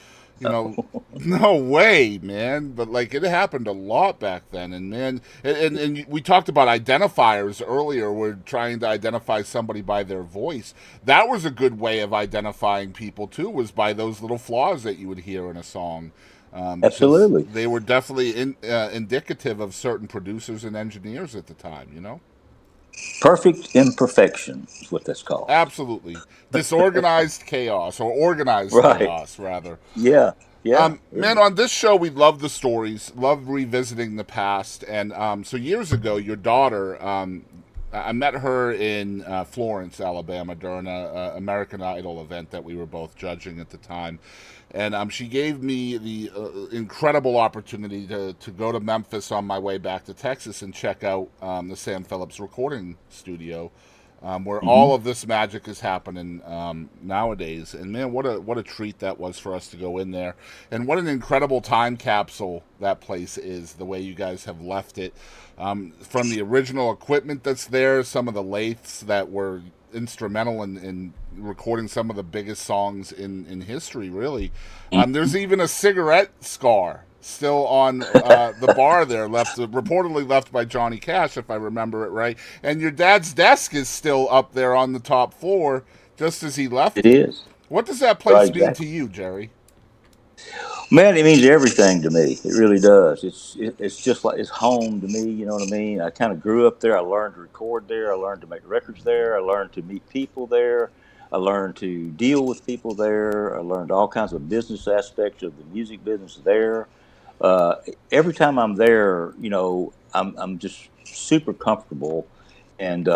no way, man. But like it happened a lot back then, and man, and we talked about identifiers earlier. We're trying to identify somebody by their voice. That was a good way of identifying people too, was by those little flaws that you would hear in a song. Because Absolutely. they were definitely indicative of certain producers and engineers at the time, Perfect imperfection is what that's called. Absolutely. Disorganized chaos, or organized Right. chaos, rather. Yeah. Yeah. Man, on this show, we love the stories, love revisiting the past. And so years ago, your daughter, I met her in Florence, Alabama, during a American Idol event that we were both judging at the time. And she gave me the incredible opportunity to go to Memphis on my way back to Texas and check out the Sam Phillips Recording Studio, where Hmm. all of this magic is happening nowadays. And man, what a treat that was for us to go in there, and what an incredible time capsule that place is. The way you guys have left it, from the original equipment that's there, some of the lathes that were instrumental in recording some of the biggest songs in history, really. There's even a cigarette scar still on the bar there, left reportedly left by Johnny Cash, if I remember it right. And your dad's desk is still up there on the top floor, just as he left It it. is. What does that Right. place mean to Exactly. you, Jerry? Man, it means everything to me. It really does. It's just like it's home to me. You know what I mean? I kind of grew up there. I learned to record there. I learned to make records there. I learned to meet people there. I learned to deal with people there. I learned all kinds of business aspects of the music business there. Uh, every time I'm there, I'm just super comfortable, and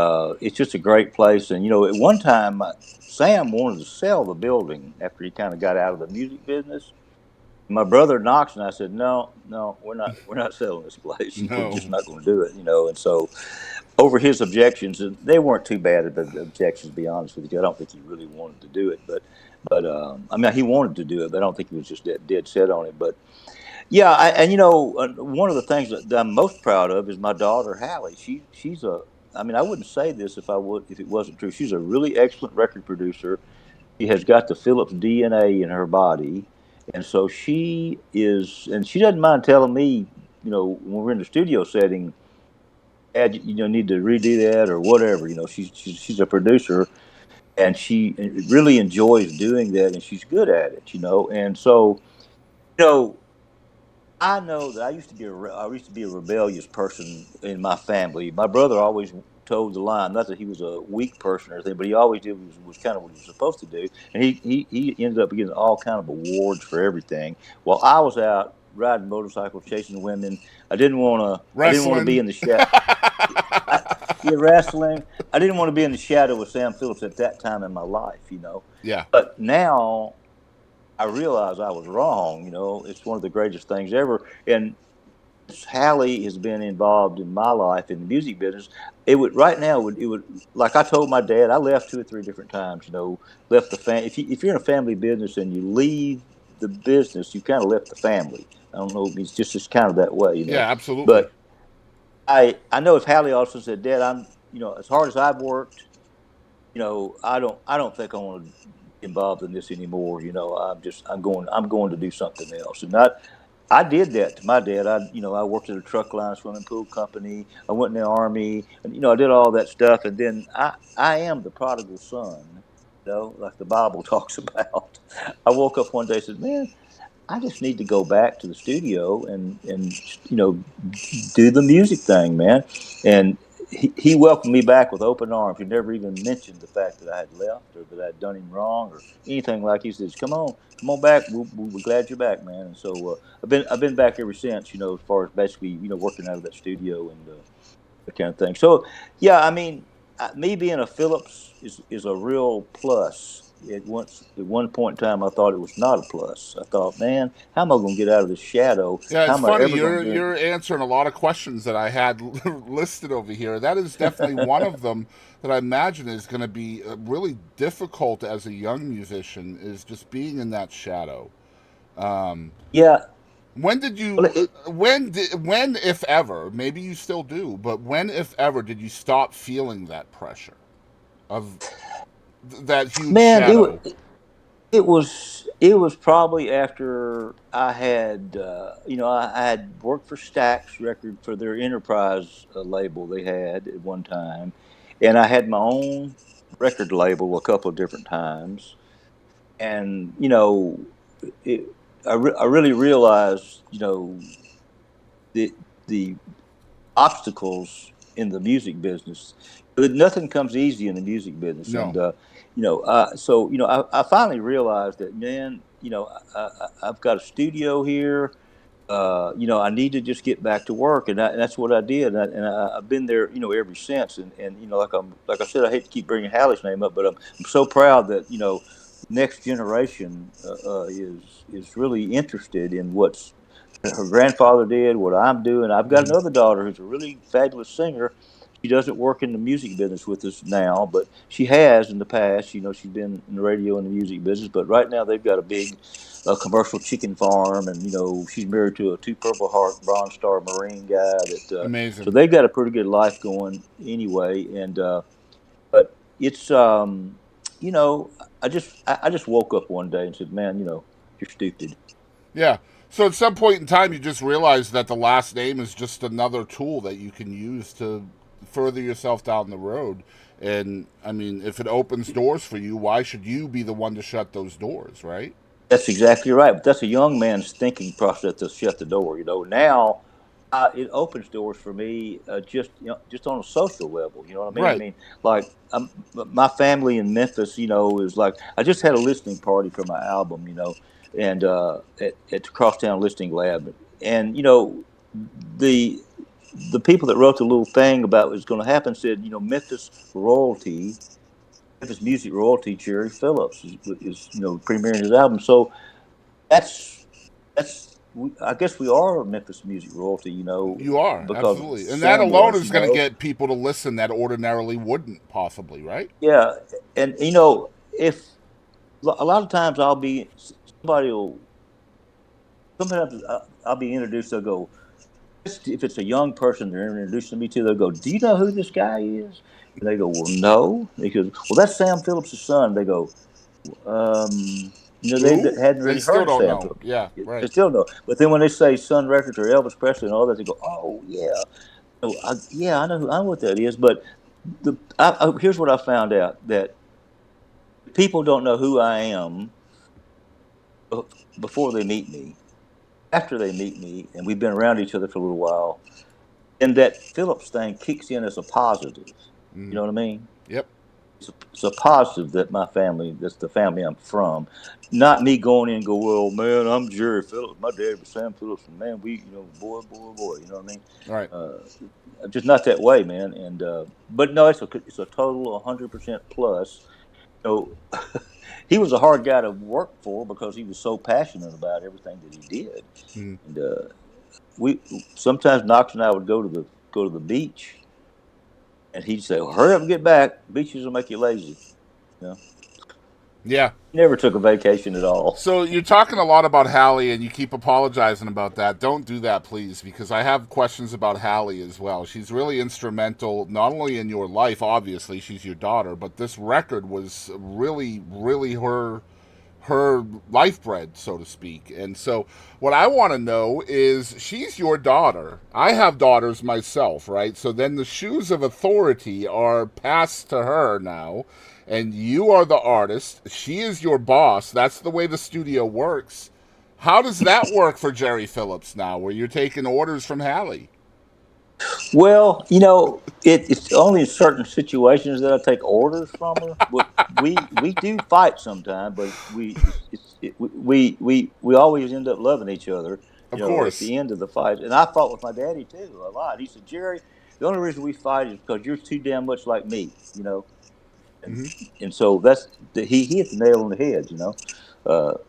it's just a great place. And at one time, Sam wanted to sell the building after he kind of got out of the music business. My brother Knox and I said, no, no, we're not selling this place. We're just No. not going to do it. And so over his objections, and they weren't too bad of objections, to be honest with you. I don't think he really wanted to do it, but I mean, he wanted to do it, but I don't think he was just dead set on it. But yeah, and one of the things that I'm most proud of is my daughter Hallie. She's a, I mean, I wouldn't say this if it wasn't true. She's a really excellent record producer. She has got the Phillips DNA in her body, and so she is, and she doesn't mind telling me, when we're in the studio setting, Dad, need to redo that or whatever. She's a producer, and she really enjoys doing that, and she's good at it. And so, you know. I know that I used to be a rebellious person in my family. My brother always told the line, not that he was a weak person or anything, but he always did was kind of what he was supposed to do, and he ended up getting all kind of awards for everything. While I was out riding motorcycles, chasing women, I didn't want to be Wrestling. in the shadow. Yeah, wrestling. I didn't want to be in the shadow of Sam Phillips at that time in my life. Yeah. But now I realize I was wrong. It's one of the greatest things ever. And Halley has been involved in my life in the music business. It would right now. It would like I told my dad. I left 2 or 3 different times. Left the family. If you're in a family business and you leave the business, you kind of left the family. I don't know. It's kind of that way. Yeah, absolutely. But I know if Halley also said, Dad, as hard as I've worked, I don't think I want to be involved in this anymore. I'm going to do something else. And I did that to my dad. I worked at a truck line swimming pool company. I went in the army, and I did all that stuff. And then I am the prodigal son, like the Bible talks about. I woke up one day and said, "Man, I just need to go back to the studio and do the music thing, man." And he welcomed me back with open arms. He never even mentioned the fact that I had left or that I'd done him wrong or anything like. He says, come on back. We're glad you're back, man." And so I've been back ever since. As far as basically working out of that studio and that kind of thing. So yeah, I mean, me being a Phillips is a real plus. At one point in time, I thought it was not a plus. I thought, man, how am I going to get out of this shadow? Yeah, How it's am I funny. ever going You're to get? you're answering a lot of questions that I had listed over here. That is definitely one of them that I imagine is going to be really difficult as a young musician. Is just being in that shadow. Um, Yeah, when did well, you? When, if ever, maybe you still do, but when, if ever, did you stop feeling that pressure of that huge man, shadow? it was probably after I had I had worked for Stax Record for their Enterprise label they had at one time, and I had my own record label a couple of different times, and it, I really realized the the obstacles in the music business. But nothing comes easy in the music business, and No. so I finally realized that, man, I've got a studio here. I need to just get back to work, and that's what I did, I've been there, ever since. And like I said, I hate to keep bringing Hallie's name up, but I'm so proud that next generation is really interested in what's her grandfather did, what I'm doing. I've got Hmm. another daughter who's a really fabulous singer. She doesn't work in the music business with us now, but she has in the past. She's been in the radio and the music business, but right now they've got a big commercial chicken farm, and she's married to a two Purple Heart Bronze Star Marine guy. So Amazing. they've got a pretty good life going anyway. And but it's you know, I just woke up one day and said, "Man, you're stupid." Yeah. So at some point in time, you just realize that the last name is just another tool that you can use to further yourself down the road. And I mean, if it opens doors for you, why should you be the one to shut those doors, right? That's exactly right. But that's a young man's thinking process to shut the door. Now it opens doors for me, just on a social level. You know what I mean? I Right. mean, like my family in Memphis, is like I just had a listening party for my album, and at the Crosstown Listening Lab, and the the people that wrote the little thing about what was going to happen said, Memphis music royalty, Jerry Phillips is premiering his album. So that's I guess we are Memphis music royalty, You are, because absolutely. And that Sam alone was, is going to get people to listen that ordinarily wouldn't, possibly, right? yeah. And if a lot of times somebody will sometimes I'll be introduced. They'll go, if it's a young person they're introducing me to, they'll go, "Do you know who this guy is?" And they go, "Well, no." He goes, "Well, that's Sam Phillips' son." They go, they Who? hadn't They really still heard of don't Sam know. Phillips. Yeah, They right. still know. But then when they say Sun Records or Elvis Presley and all that, they go, "Oh yeah, yeah, I know what that is." But here's what I found out, that people don't know who I am before they meet me. after they meet me, and we've been around each other for a little while, and that Phillips thing kicks in as a positive. You know what I mean? Yep. It's a positive that my family, that's the family I'm from, not me going in and go, well, man, I'm Jerry Phillips. My dad was Sam Phillips, and man, we, boy, boy, boy. You know what I mean? All right. Just not that way, man. And but no, it's a total 100% plus. So he was a hard guy to work for because he was so passionate about everything that he did. Mm. And we sometimes Knox and I would go to the beach, and he'd say, well, "Hurry up and get back. Beaches will make you lazy." You know, Yeah. he never took a vacation at all. So you're talking a lot about Halley, and you keep apologizing about that. Don't do that, please, because I have questions about Halley as well. She's really instrumental, not only in your life, obviously, she's your daughter, but this record was really, really her lifeblood, so to speak. And so, what I want to know is, she's your daughter. I have daughters myself, right? So then the shoes of authority are passed to her now, and you are the artist. She is your boss. That's the way the studio works. How does that work for Jerry Phillips now, where you're taking orders from Halley? Well, it's only in certain situations that I take orders from her. But we do fight sometimes, but we always end up loving each other. Of At course. the end of the fight, and I fought with my daddy too a lot. He said, "Jerry, the only reason we fight is because you're too damn much like me." And Mm-hmm. and so he hit the nail on the head.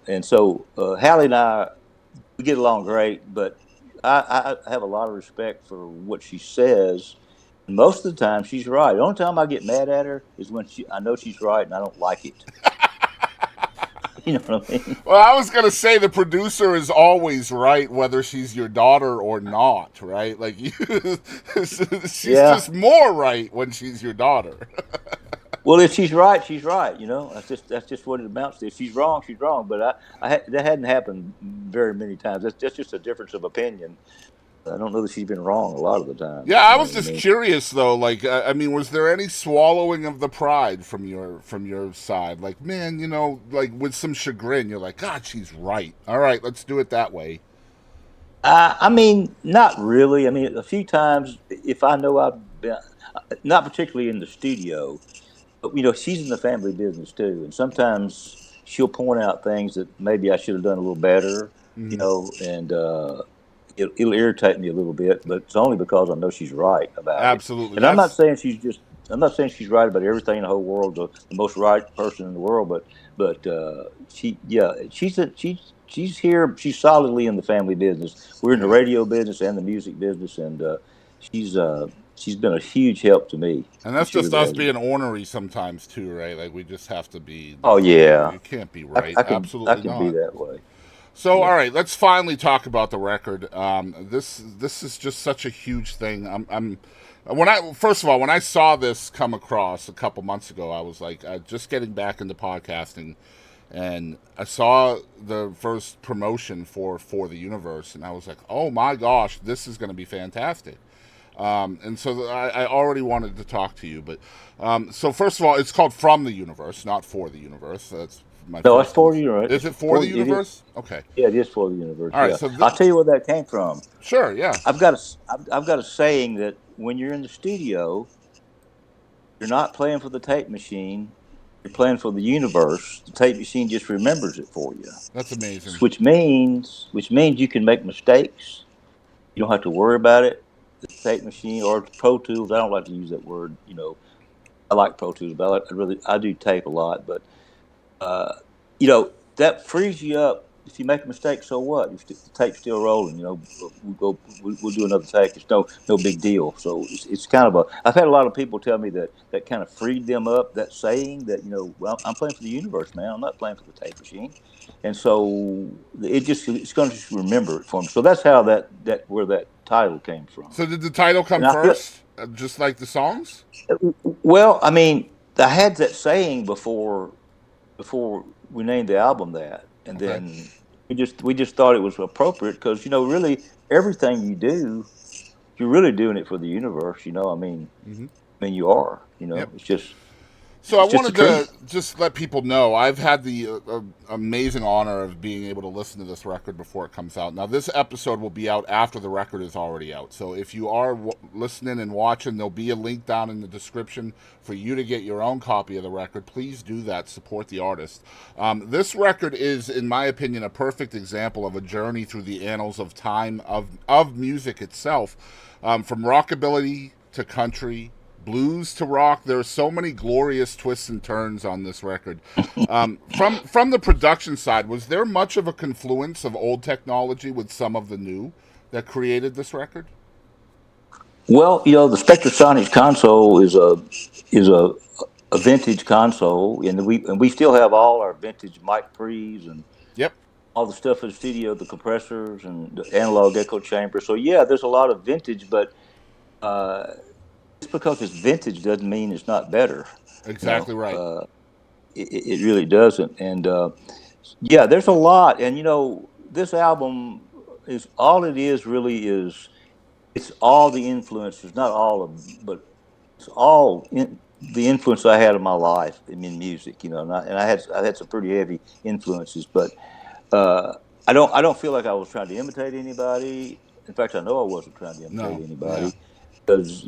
And so Hallie and I, we get along great, but I have a lot of respect for what she says. Most of the time, she's right. The only time I get mad at her is when I know she's right and I don't like it. You know what I mean? Well, I was gonna say the producer is always right, whether she's your daughter or not, right? Like she's Yeah. just more right when she's your daughter. Well, if she's right, she's right. That's just what it amounts to. If she's wrong, she's wrong. But that hadn't happened very many times. That's just a difference of opinion. I don't know that she's been wrong a lot of the time. Yeah, I You know was what I just mean? curious though. Like, I mean, was there any swallowing of the pride from your side? Like, man, like with some chagrin, you're like, God, she's right. All right, let's do it that way. I mean, not really. I mean, a few times, if I know I've been, not particularly in the studio, but she's in the family business too, and sometimes she'll point out things that maybe I should have done a little better. Mm-hmm. And it'll irritate me a little bit, but it's only because I know she's right about it. Absolutely. And I'm not That's saying I'm not saying she's right about everything in the whole world, the most right person in the world, but she's here. She's solidly in the family business. We're in the yeah. radio business and the music business, and she's she's been a huge help to me. And that's She just really us has been. being ornery sometimes too, right? Like we just have to be Oh like, yeah, you can't be I, right. I could I Absolutely could be not. that way. So, Yeah. all right, let's finally talk about the record. This is just such a huge thing. I'm when I first of all when I saw this come across a couple months ago, I was like, just getting back into podcasting, and I saw the first promotion for the universe, and I was like, oh my gosh, this is going to be fantastic. And so I already wanted to talk to you, but so first of all, it's called From the Universe, not For the Universe. That's my No, it's first. for you, right? Is It's it For for the it is. Universe? Okay. Yeah, it is for the universe. All right. Yeah, So I'll tell you where that came from. sure, yeah. I've got a saying that when you're in the studio, you're not playing for the tape machine. You're playing for the universe. The tape machine just remembers it for you, That's amazing. which means you can make mistakes. You don't have to worry about it. The tape machine or Pro Tools. I don't like to use that word. I like Pro Tools, but I do tape a lot. But uh, that frees you up. If you make a mistake, so what? If the tape's still rolling, we'll do another take. It's no big deal. So it's kind of a. I've had a lot of people tell me that kind of freed them up. That saying that well, I'm playing for the universe, man. I'm not playing for the tape machine, and so it's going to just remember it for me. So that's how that where that title came from. So did the title come And I feel first, just like the songs? well. I mean, I had that saying before we named the album that, and Okay. then we just thought it was appropriate because really everything you do, you're really doing it for the universe. I mean, Hmm. you are. Yep. It's just So I It's just the wanted to truth. just let people know I've had the amazing honor of being able to listen to this record before it comes out. Now, this episode will be out after the record is already out. So if you are listening and watching, there'll be a link down in the description for you to get your own copy of the record. Please do that. Support the artist. This record is, in my opinion, a perfect example of a journey through the annals of time of music itself, from rockabilly to country, blues to rock. There are so many glorious twists and turns on this record. From the production side, was there much of a confluence of old technology with some of the new that created this record? Well, the Spectrasonics console is a vintage console, and we still have all our vintage mic pre's and Yep. all the stuff in the studio, the compressors and the analog echo chamber. So yeah, there's a lot of vintage, but uh, just because it's vintage doesn't mean it's not better. You know, Exactly right. it really doesn't. And yeah, there's a lot. And this album is all it is really is it's all the influences, not all of, but it's all the influence I had in my life in music. And I had some pretty heavy influences, but uh, I don't feel like I was trying to imitate anybody. In fact, I know I wasn't trying to imitate No. Yeah. anybody because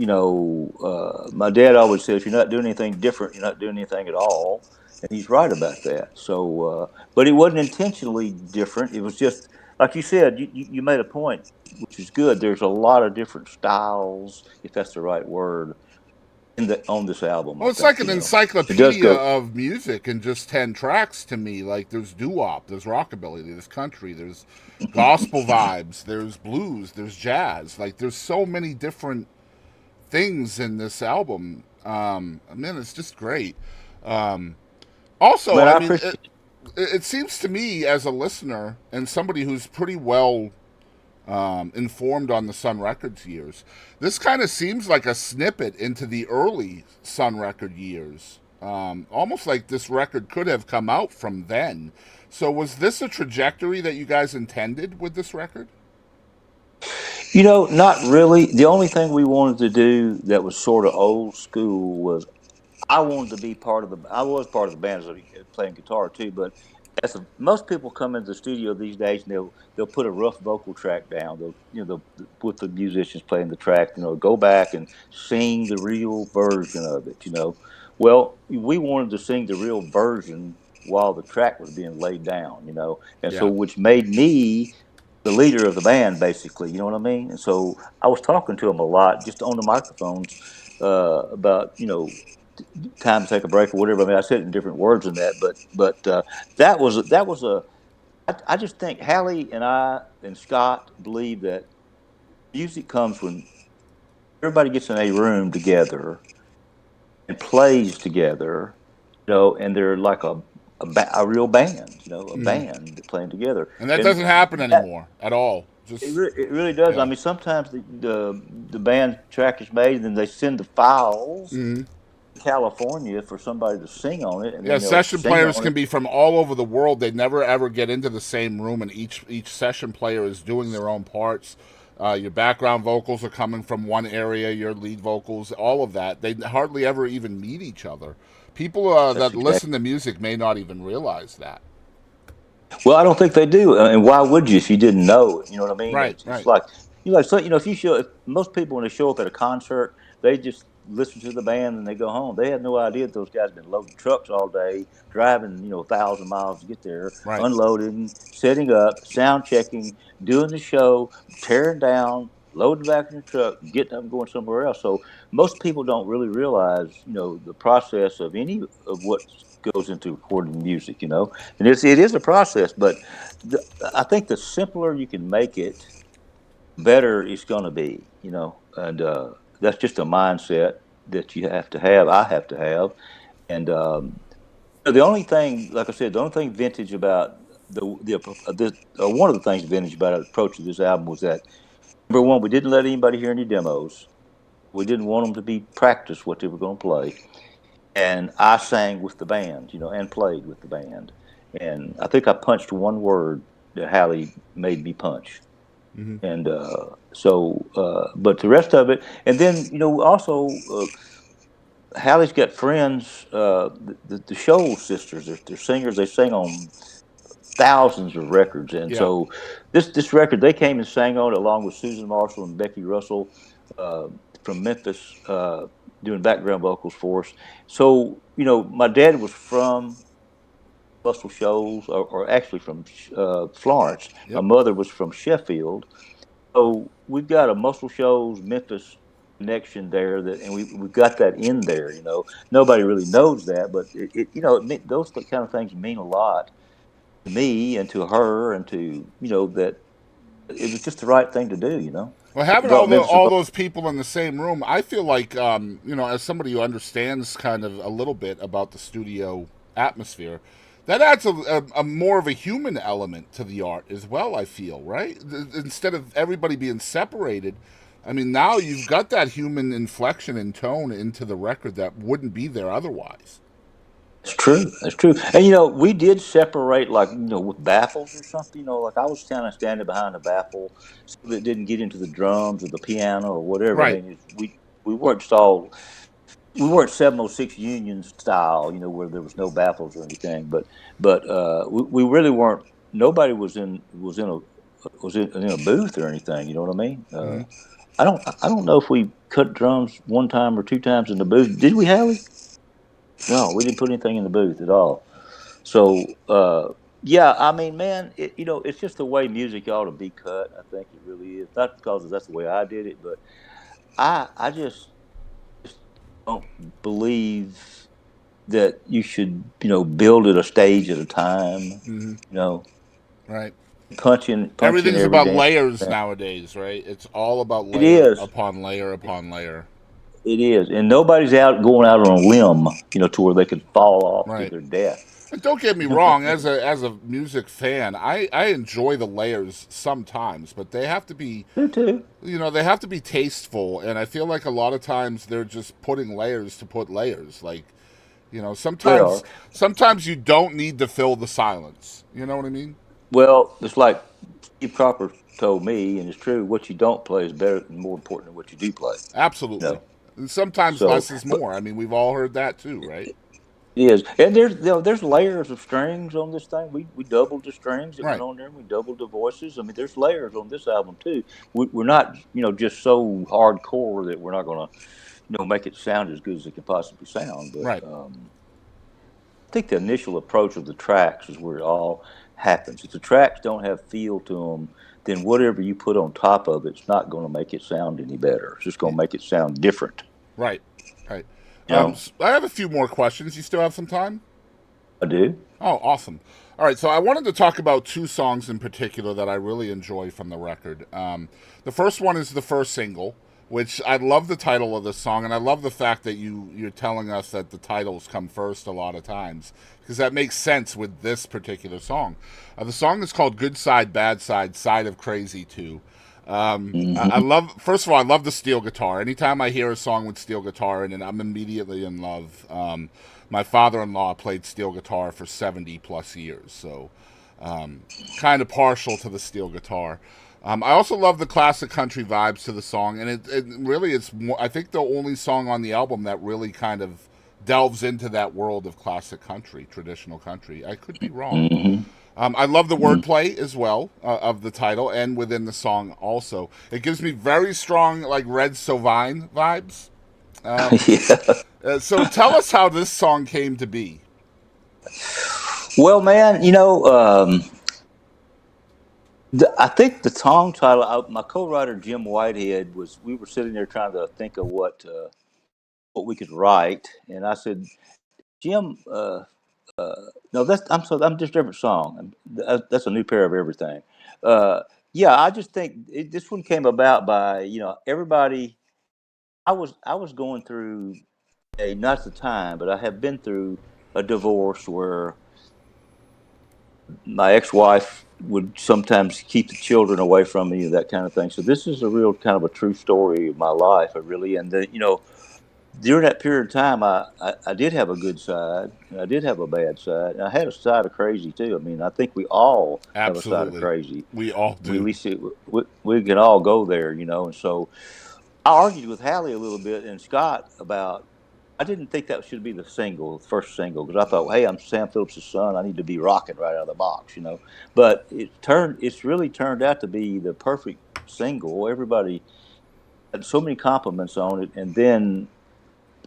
my dad always said if you're not doing anything different, you're not doing anything at all, and he's right about that. So, but it wasn't intentionally different. It was just like you said. You made a point, which is good. There's a lot of different styles, if that's the right word, on this album. Well, I it's like think an it does encyclopedia go. of music in just 10 tracks to me. Like, there's doo-wop, there's rockabilly, there's country, there's gospel vibes, there's blues, there's jazz. Like, there's so many different things in this album. Man, it's just great. Um, Also, Man, I I mean, appreciate. it seems to me as a listener and somebody who's pretty well informed on the Sun Records years, this kind of seems like a snippet into the early Sun Record years. Almost like this record could have come out from then. So, was this a trajectory that you guys intended with this record? Not really. The only thing we wanted to do that was sort of old school was I wanted to be part of the. I was part of the band as playing guitar too, but most people come into the studio these days and they'll put a rough vocal track down. They'll with the musicians playing the track. Go back and sing the real version of it. Well, we wanted to sing the real version while the track was being laid down. And so Yeah. which made me the leader of the band, basically. You know what I mean? And so I was talking to him a lot, just on the microphones, about time to take a break or whatever. I mean, I said it in different words than that, but that was a. I just think Hallie and I and Scott believe that music comes when everybody gets in a room together and plays together, and they're like a real band, a Mhm. band playing together, And that and doesn't happen that anymore at all. Just, it really does. I yeah. mean, sometimes the band track is made, and then they send the files Mhm. to California for somebody to sing on it, and Yeah, then they'll session sing players on can it. be from all over the world. They never ever get into the same room, and each session player is doing their own parts. Your background vocals are coming from one area, your lead vocals, all of that. They hardly ever even meet each other. People That's that exactly. listen to music may not even realize that. Well, I don't think they do, and why would you if you didn't know it? You know what I mean? Right, It's right. like so if you show if most people when they show up at a concert, they just listen to the band and they go home. They have no idea that those guys have been loading trucks all day, driving 1,000 miles to get there, Right. unloading, setting up, sound checking, doing the show, tearing down, loading back in the truck, getting up and going somewhere else. So most people don't really realize the process of any of what goes into recording music. And it is a process, but the, I think the simpler you can make it, better it's going to be. And that's just a mindset that you have to have. I have to have, and the only thing, like I said, the only thing vintage about one of the things vintage about the approach of this album was that number one, we didn't let anybody hear any demos. We didn't want them to be practice what they were going to play, and I sang with the band, and played with the band. And I think I punched one word that Hallie made me punch. Hmm. And but the rest of it, and then also Hallie's got friends, the Shoal sisters. They're singers. They sing on thousands of records, and Yeah. so this record they came and sang on it along with Susan Marshall and Becky Russell uh, from Memphis, doing background vocals for us. So my dad was from Muscle Shoals, or actually from Florence. My Yep. mother was from Sheffield, so we've got a Muscle Shoals Memphis connection there, and we've got that in there. Nobody really knows that, but those kind of things mean a lot to me and to her, and to that it was just the right thing to do. Well, It having brought Memphis all along. those people in the same room, I feel like as somebody who understands kind of a little bit about the studio atmosphere, that adds a more of a human element to the art as well. I feel right instead of everybody being separated. I mean, now you've got that human inflection and tone into the record that wouldn't be there otherwise. It's true. That's true. And we did separate, like with baffles or something. Like I was kind of standing behind the baffle so that it didn't get into the drums or the piano or whatever. I Right. mean, we weren't all we weren't 706 Union style, where there was no baffles or anything. But we really weren't. Nobody was in a booth or anything. You know what I mean? Mm-hmm. I don't know if we cut drums one time or two times in the booth. Did we, Hallie? No, we didn't put anything in the booth at all. So yeah, I mean, man, it's just the way music ought to be cut. I think it really is. Not because that's the way I did it, but I just don't believe that you should build it a stage at a time. Mm-hmm. You know, Right. punch in Everything's every about damn layers thing. nowadays, right? It's all about It layer is. upon layer upon layer. It is, and nobody's going out on a limb, to where they could fall off to Right. their death. And don't get me wrong, as a music fan, I enjoy the layers sometimes, but they have to be Do too. they have to be tasteful, and I feel like a lot of times they're just putting layers to put layers. Like, They are. sometimes you don't need to fill the silence. You know what I mean? Well, it's like Steve Cropper told me, and it's true. What you don't play is better and more important than what you do play. You Absolutely. know. And sometimes So, less is but more. I mean, we've all heard that too, right? it is, and there's layers of strings on this thing. We doubled the strings that went Right. on there, and we doubled the voices. I mean, there's layers on this album too. We're not just so hardcore that we're not going to make it sound as good as it can possibly sound. But Right. I think the initial approach of the tracks is where it all happens. If the tracks don't have feel to them, then whatever you put on top of it's not going to make it sound any better. It's just going to make it sound different. Right. Right. You know, I have a few more questions. You still have some time? I do. Oh, awesome. All right, so I wanted to talk about two songs in particular that I really enjoy from the record. The first one is the first single, which I love the title of the song, and I love the fact that you're telling us that the titles come first a lot of times, because that makes sense with this particular song. The song is called Good Side, Bad Side, Side of Crazy 2. I Hmm. love, first of all, I love the steel guitar. Anytime I hear a song with steel guitar in it, I'm immediately in love. My father-in-law played steel guitar for 70 plus years, so kind of partial to the steel guitar. I also love the classic country vibes to the song, and it really is, I think, the only song on the album that really kind of delves into that world of classic country, traditional country. I could be wrong. Hmm. I love the Hmm. wordplay as well of the title and within the song also. It gives me very strong, like, Red Sovine vibes. Um, Yeah. so tell us how this song came to be. Well, man, I think the song title. My co-writer Jim Whitehead was. We were sitting there trying to think of what we could write, and I said, Jim, no, I'm just a different song. That's a new pair of everything. Uh, yeah, I just think this one came about by everybody. I was going through not the time, but I have been through a divorce where my ex-wife would sometimes keep the children away from me, that kind of thing. So this is a real kind of a true story of my life, really. And during that period of time, I did have a good side, and I did have a bad side, and I had a side of crazy too. I mean, I think we all have a side of Absolutely. crazy. We all We do. we see we can all go there, And so I argued with Hallie a little bit and Scott about I didn't think that should be the first single, because I thought, hey, I'm Sam Phillips' son. I need to be rocking right out of the box, you know. But it's really turned out to be the perfect single. Everybody had so many compliments on it, and then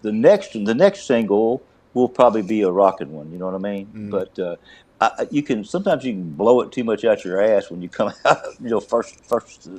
the next single will probably be a rocking one. You know what I mean? But sometimes you can blow it too much out your ass when you come out. You know, first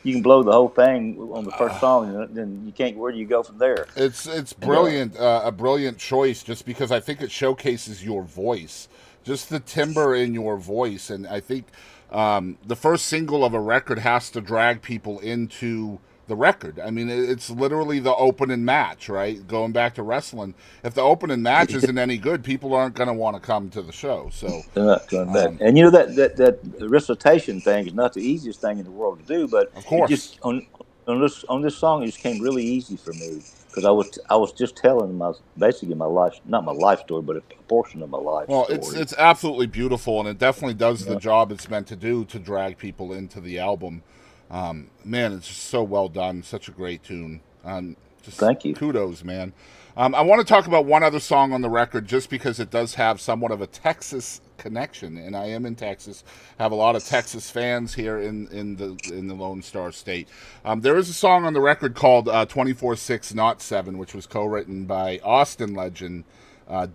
you can blow the whole thing on the first song, and then you can't. Where do you go from there? It's And brilliant, a brilliant choice, just because I think it showcases your voice, just the timbre in your voice, and I think the first single of a record has to drag people into the record. I mean, it's literally the opening match, right? Going back to wrestling, if the opening match isn't any good, people aren't going to want to come to the show. So, they're not coming back. And you know that recitation thing is not the easiest thing in the world to do, but of it just course. on this song it just came really easy for me, because I was just telling basically my life, not my life story, but a portion of my life Well, it's story. it's absolutely beautiful, and it definitely does the Yeah. job it's meant to do, to drag people into the album. Man, it's just so well done. Such a great tune. Just Thank you. kudos, man. I want to talk about one other song on the record, just because it does have somewhat of a Texas connection, and I am in Texas. Have a lot of Texas fans here in the Lone Star State. There is a song on the record called 24/6 Not 7, which was co-written by Austin legend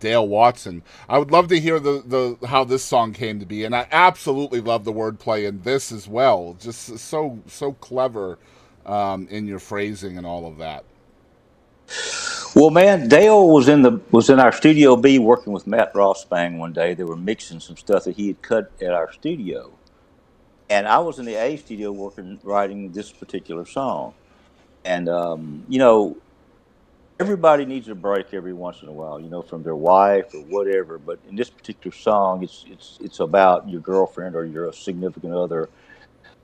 Dale Watson. I would love to hear the how this song came to be, and I absolutely love the wordplay in this as well. Just so clever in your phrasing and all of that. Well, man, Dale was in our Studio B working with Matt Rossbang one day. They were mixing some stuff that he had cut at our studio, and I was in the A studio writing this particular song. And everybody needs a break every once in a while, from their wife or whatever. But in this particular song, it's about your girlfriend or your significant other.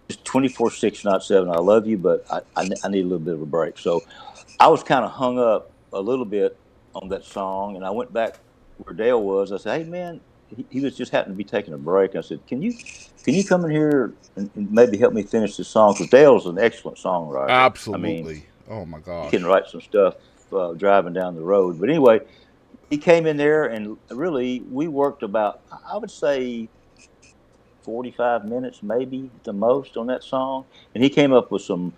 It's 24/6, not 7. I love you, but I need a little bit of a break. So I was kind of hung up a little bit on that song, and I went back where Dale was. I said, "Hey, man," he was just happened to be taking a break. I said, "Can you come in here and maybe help me finish this song?" Because Dale's an excellent songwriter. I mean, Absolutely. Oh my he can gosh. write some stuff driving down the road. But anyway, he came in there, and really we worked about, I would say, 45 minutes maybe at the most on that song, and he came up with some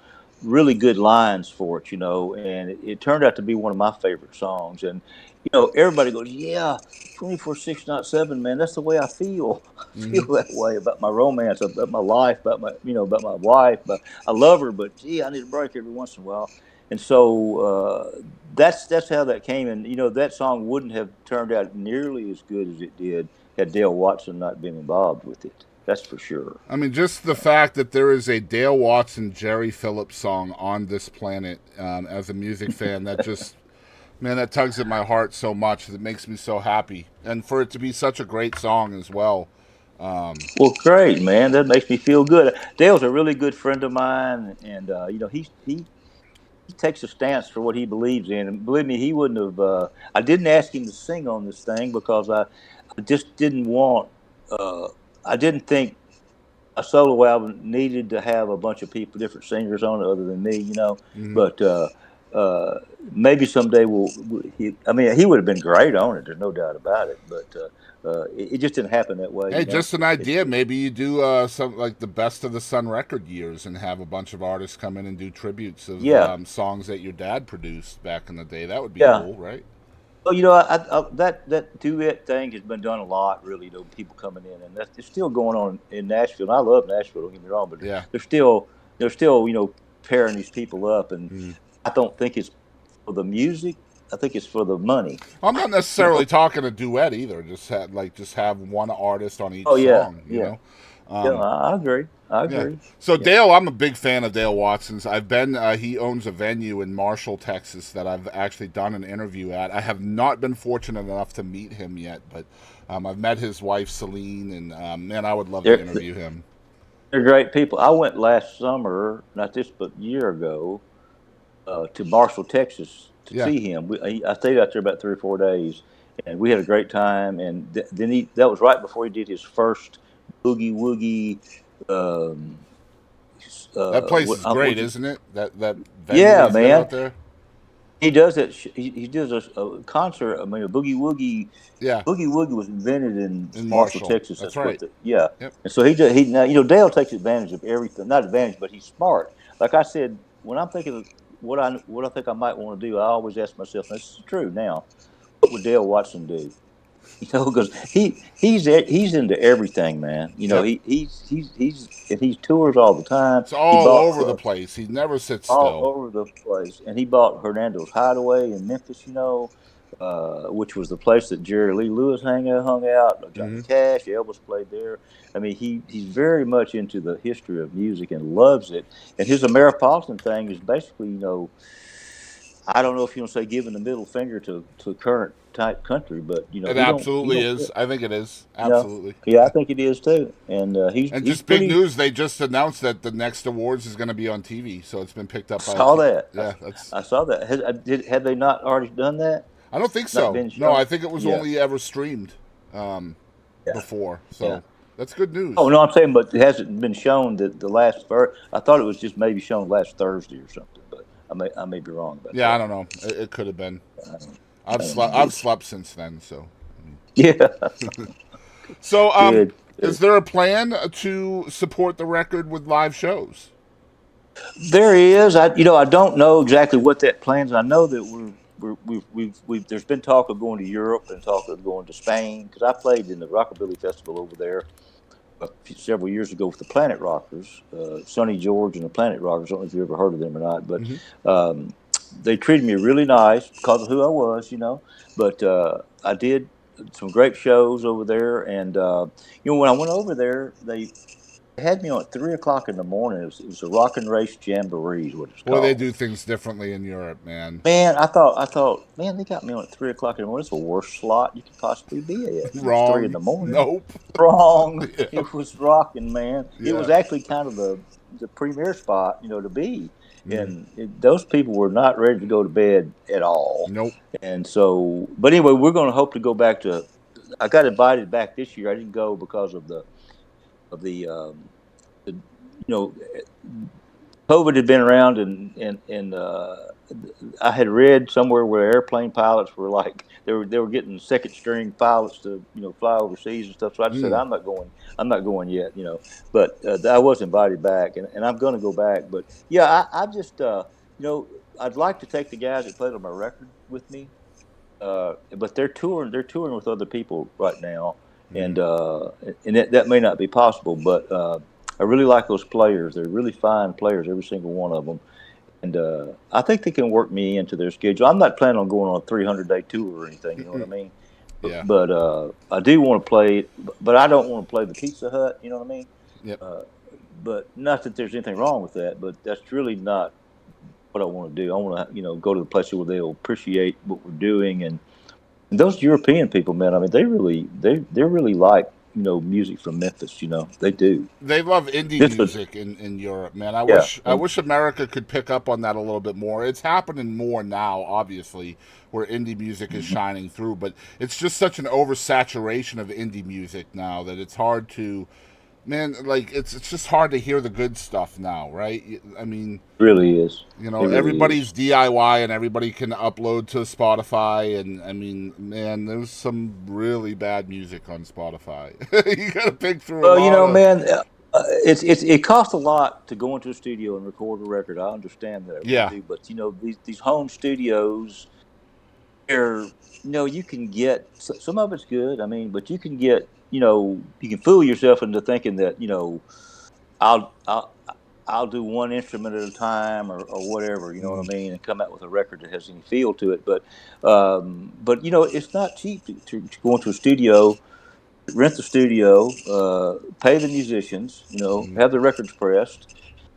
really good lines for it, and it turned out to be one of my favorite songs. And everybody goes, yeah, 24/6 not 7, man, that's the way I feel. I feel that way about my romance, about my life, about my wife. But I love her, but gee, I need a break every once in a while. And so that's how that came. And that song wouldn't have turned out nearly as good as it did had Dale Watson not been involved with it. That's for sure. I mean, just the fact that there is a Dale Watson, Jerry Phillips song on this planet, as a music fan, that just, man, that tugs at my heart so much. That makes me so happy. And for it to be such a great song as well. Well, great, man. That makes me feel good. Dale's a really good friend of mine, and he takes a stance for what he believes in. And believe me, he wouldn't have. I didn't ask him to sing on this thing because I just didn't want. I didn't think a solo album needed to have a bunch of people, different singers on it, other than me. But uh, maybe someday I mean, he would have been great on it. There's no doubt about it. But it just didn't happen that way. Hey, just an idea. It's Maybe you do some like the Best of the Sun record years, and have a bunch of artists come in and do tributes of yeah, songs that your dad produced back in the day. That would be yeah. cool, right? Well, that duet thing has been done a lot, really. People coming in, and that's it's still going on in Nashville. And I love Nashville. Don't get me wrong, but Yeah. they're still pairing these people up, and I don't think it's for the music. I think it's for the money. I'm not You necessarily know? talking a duet either. Just have one artist on each Oh yeah, song. yeah, yeah. I agree. I Yeah. agree. So Yeah. Dale, I'm a big fan of Dale Watson's. I've been. He owns a venue in Marshall, Texas, that I've actually done an interview at. I have not been fortunate enough to meet him yet, but I've met his wife Celine, and man, I would love to They're interview him. they're great people. I went last summer, not this, but a year ago, to Marshall, Texas, to Yeah. see him. I stayed out there about 3 or 4 days, and we had a great time. And then that was right before he did his first boogie woogie. Um, That place is great, what's it? isn't it? That venue Yeah, he's got man. out there. He does it. He does a concert. I mean, a boogie woogie. Yeah, Boogie woogie was invented in in Marshall, Marshall. Texas. That's That's what right. the yeah. Yep. And so he does. He now Dale takes advantage of everything. Not advantage, but he's smart. Like I said, when I'm thinking of what I think I might want to do, I always ask myself, and this is true now. What would Dale Watson do? Because he's into everything, man. Yep. He's and he tours all the time. It's He all bought over the place. He never sits all still. over the place. And he bought Hernando's Hideaway in Memphis, which was the place that Jerry Lee Lewis hung out. Johnny Hmm. Cash, Elvis played there. I mean, he's very much into the history of music and loves it. And his Ameripolitan thing is basically, I don't know if you want to say giving the middle finger to current type country, but It he absolutely don't is. care. I think it is. You know, Absolutely. yeah, I think it is too. And And he's just big pretty. news, they just announced that the next awards is going to be on TV, so it's been picked up by a Saw TV. that. Yeah, that's. I saw that. Had they not already done that? I don't think Not so. been No, shown? I think it was Yeah, only ever streamed yeah, before. yeah. So that's good Oh news. no, I'm saying, but it hasn't been shown that the last. I thought it was just maybe shown last Thursday or something, but I may be wrong about Yeah, I that. don't know. It could have been. I I've don't know. slept. I've slept since then. So. Yeah, So, good. is Good. there a plan to support the record with live shows? There is. I don't know exactly what that plans. I know that there's been talk of going to Europe and talk of going to Spain because I played in the Rockabilly Festival over there several years ago with the Planet Rockers, Sonny George and the Planet Rockers. I don't know if you ever heard of them or not, but Hmm. um, they treated me really nice because of who I was. But I did some great shows over there, and when I went over there, they had me on at 3 o'clock in the morning. It was a rock and race jamboree, is what it's Boy, they called. do things differently in Europe, man. Man, I thought, man, they got me on at 3 o'clock in the morning. It's the worst slot you could possibly be at. It was three in Wrong. the morning. Nope. Wrong. Yeah. It was rocking, man. It Yeah. was actually kind of the premier spot, to be. Mm. And those people were not ready to go to bed at all. Nope. And so, but anyway, we're going to hope to go back to. I got invited back this year. I didn't go because of the COVID had been around, and I had read somewhere where airplane pilots were like they were getting second string pilots to fly overseas and stuff. So I just said Mm. I'm not going. I'm not going yet. But I was invited back, and I'm going to go back. But yeah, I just you know I'd like to take the guys that played on my record with me, but they're touring. They're touring with other people right now, and Mm. uh, and that may not be possible. But I really like those players. They're really fine players, every single one of them, and I think they can work me into their schedule. I'm not planning on going on a 300-day tour or anything. You know what I mean? Yeah. But I do want to play, but I don't want to play the Pizza Hut. You know what I mean? Yep. Uh, but not that there's anything wrong with that, but that's really not what I want to do. I want to, go to the place where they'll appreciate what we're doing, and those European people, man. I mean, they really like music from Memphis. They do. They love indie This was music in Europe, man. I yeah, wish I wish America could pick up on that a little bit more. It's happening more now, obviously, where indie music is shining through, but it's just such an oversaturation of indie music now that it's hard to, man, like it's just hard to hear the good stuff now, right? I mean, really is. It really is. everybody's DIY and everybody can upload to Spotify, and I mean, man, there's some really bad music on Spotify. You got to pick through a Well, lot of. man, it costs a lot to go into a studio and record a record. I understand that, I really Yeah. do. But these home studios, where you can get some of it's good. I mean, but you can get you can fool yourself into thinking that I'll I'll I'll do one instrument at a time or whatever. You know what Mm. I mean, and come out with a record that has any feel to it. But it's not cheap to go into a studio, rent the studio, pay the musicians, Mm. have the records pressed.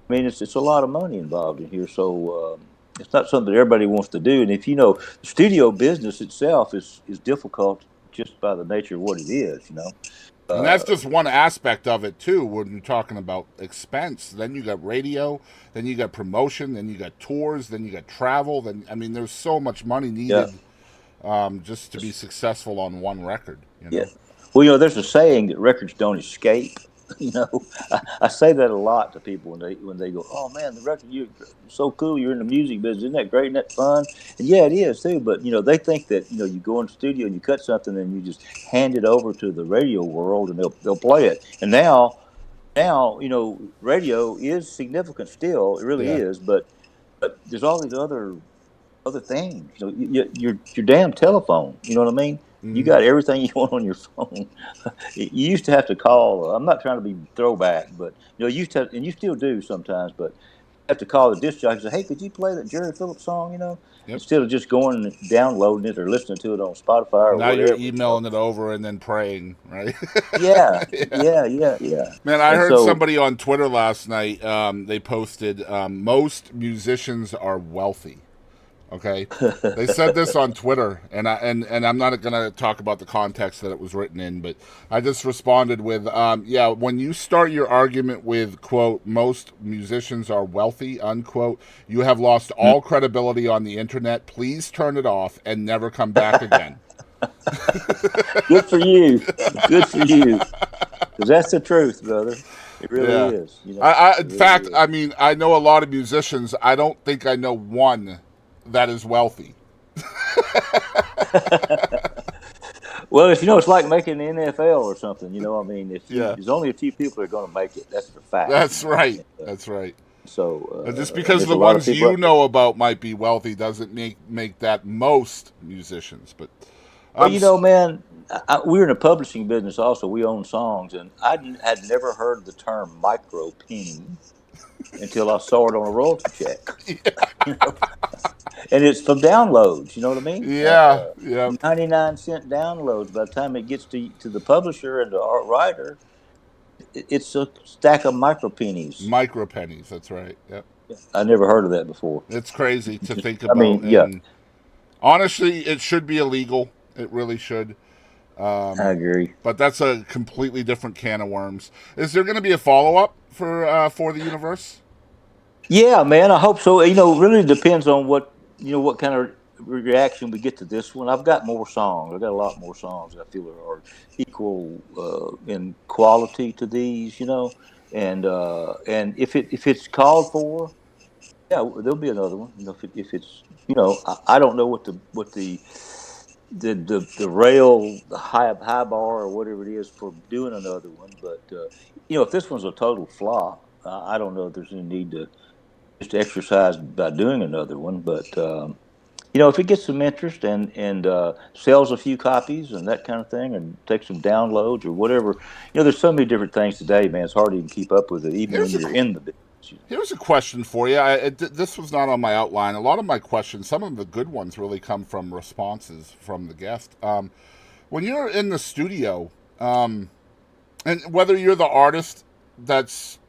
I mean, it's a lot of money involved in here, so it's not something that everybody wants to do. And if the studio business itself is difficult just by the nature of what it is. And Uh, that's just one aspect of it too. When you're talking about expense, then you got radio, then you got promotion, then you got tours, then you got travel. Then I mean, there's so much money yeah, needed just to be successful on one record. yeah. Well, there's a saying that records don't escape. I say that a lot to people when they go, "Oh man, the record, you're so cool. You're in the music business. Isn't that great? Isn't that fun?" And yeah, it is too. But they think that you go in the studio and you cut something and you just hand it over to the radio world and they'll play it. And now radio is significant still. It really Yeah. is. But there's all these other things. Your damn telephone. You know what I mean? You Mm-hmm. got everything you want on your phone. You used to have to call. I'm not trying to be throwback, but you used to, and you still do sometimes. But you have to call the disc jockey and say, "Hey, could you play that Jerry Phillips song?" Yep. Instead of just going and downloading it or listening to it on Spotify or Now you're whatever. emailing it over and then praying, right? Yeah, Yeah. yeah. Man, I And heard so, somebody on Twitter last night. They posted most musicians are wealthy. Okay, they said this on Twitter, and I'm not going to talk about the context that it was written in, but I just responded with, yeah, when you start your argument with quote most musicians are wealthy unquote, you have lost all credibility on the internet. Please turn it off and never come back again. good for you. Good for you. Because that's the truth, brother. It really Yeah, is. in It really fact, is. I mean, I know a lot of musicians. I don't think I know one that is wealthy. Well, if it's like making the NFL or something, I mean, Yeah, there's only a few people that are going to make it. That's the fact, that's right. And, That's right. Just and because there's the a lot of ones people you out there. know about might be wealthy doesn't make that most musicians. But Well, um, man, we're in a publishing business also. We own songs, and had never heard the term micro penny until I saw it on a royalty check. You know, and it's from downloads. You know what I mean? yeah, yeah, 99-cent downloads. By the time it gets to the publisher and the art writer, it's a stack of micro pennies. micro pennies. That's right. Yep, I never heard of that before. it's crazy to think I mean, about. yeah, And honestly, it should be illegal. It really should. I agree. But that's a completely different can of worms. Is there going to be a follow up for the universe? Yeah, man, I hope so. It really depends on what kind of reaction we get to this one. I've got more songs. I've got a lot more songs that I feel are equal in quality to these. And if it's called for, yeah, there'll be another one. If it's I don't know what the rail, the high bar or whatever it is for doing another one, but if this one's a total flop, I don't know if there's any need to just exercise by doing another one. But if it gets some interest and sells a few copies and that kind of thing, and takes some downloads or whatever, there's so many different things today, man. It's hard to even keep up with it, even when Here's a you're in the business. Here's a question for you. This was not on my outline. A lot of my questions, some of the good ones, really come from responses from the guest. When you're in the studio, and whether you're the artist that's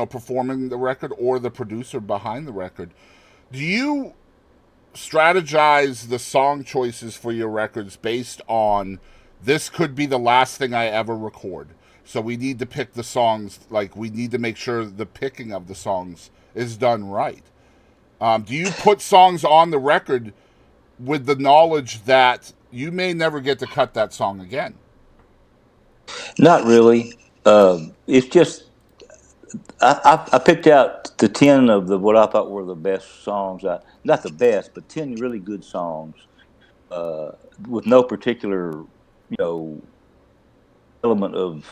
performing the record or the producer behind the record, do you strategize the song choices for your records based on this could be the last thing I ever record? So we need to pick the songs, like we need to make sure the picking of the songs is done right. Do you put songs on the record with the knowledge that you may never get to cut that song again? Not really. It's just I picked out the 10 of what I thought were the best songs. Not the best, but 10 really good songs uh, with no particular, element of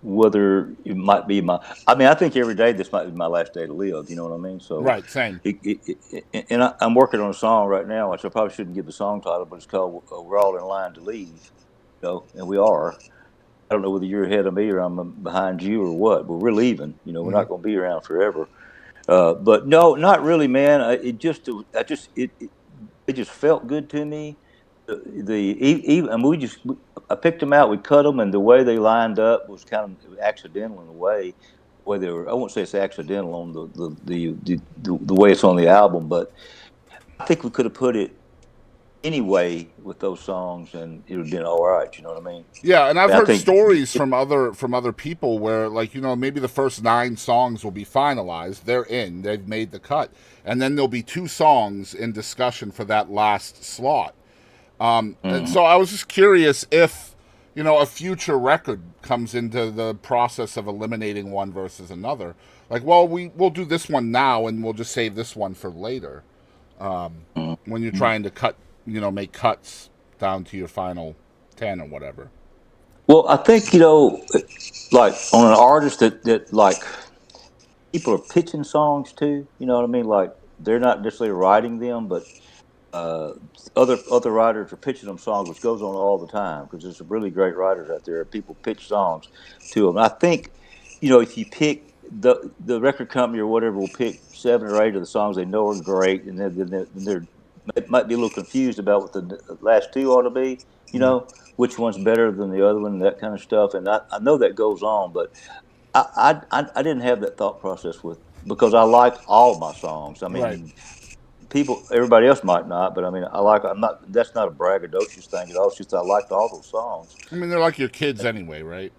whether it might be my. I mean, I think every day this might be my last day to live. You know what I mean? So, Right, same. and I'm working on a song right now, which I probably shouldn't give the song title, but it's called "We're All in Line to Leave." And we are. I don't know whether you're ahead of me or I'm behind you or what, but we're leaving. We're Mm-hmm. not going to be around forever. But no, not really, man. It just felt good to me. And I picked them out. We cut them, and the way they lined up was kind of accidental in a way. The way they were, I won't say it's accidental on the way it's on the album, but I think we could have put it anyway with those songs, and it would have been all right. You know what I mean? Yeah, and I've I heard think stories from other people where, like, maybe the first 9 songs will be finalized, they're in, they've made the cut, and then there'll be 2 songs in discussion for that last slot. And Mhm. so I was just curious if a future record comes into the process of eliminating one versus another. Like, well, we'll do this one now, and we'll just save this one for later. When you're trying to make cuts down to your final 10 or whatever. Well, I think like on an artist that like people are pitching songs to. You know what I mean? Like they're not necessarily writing them, but uh, other writers are pitching them songs, which goes on all the time because there's some really great writers out there. People pitch songs to them. I think if you pick the record company or whatever will pick 7 or 8 of the songs they know are great, and then they're might be a little confused about what the last two ought to be. Which one's better than the other one, that kind of stuff. And I know that goes on, but I didn't have that thought process because I liked all my songs. I Right. mean, everybody else might not, but I mean, I'm not. That's not a braggadocious thing at all. It's just I liked all those songs. I mean, they're like your kids anyway, right?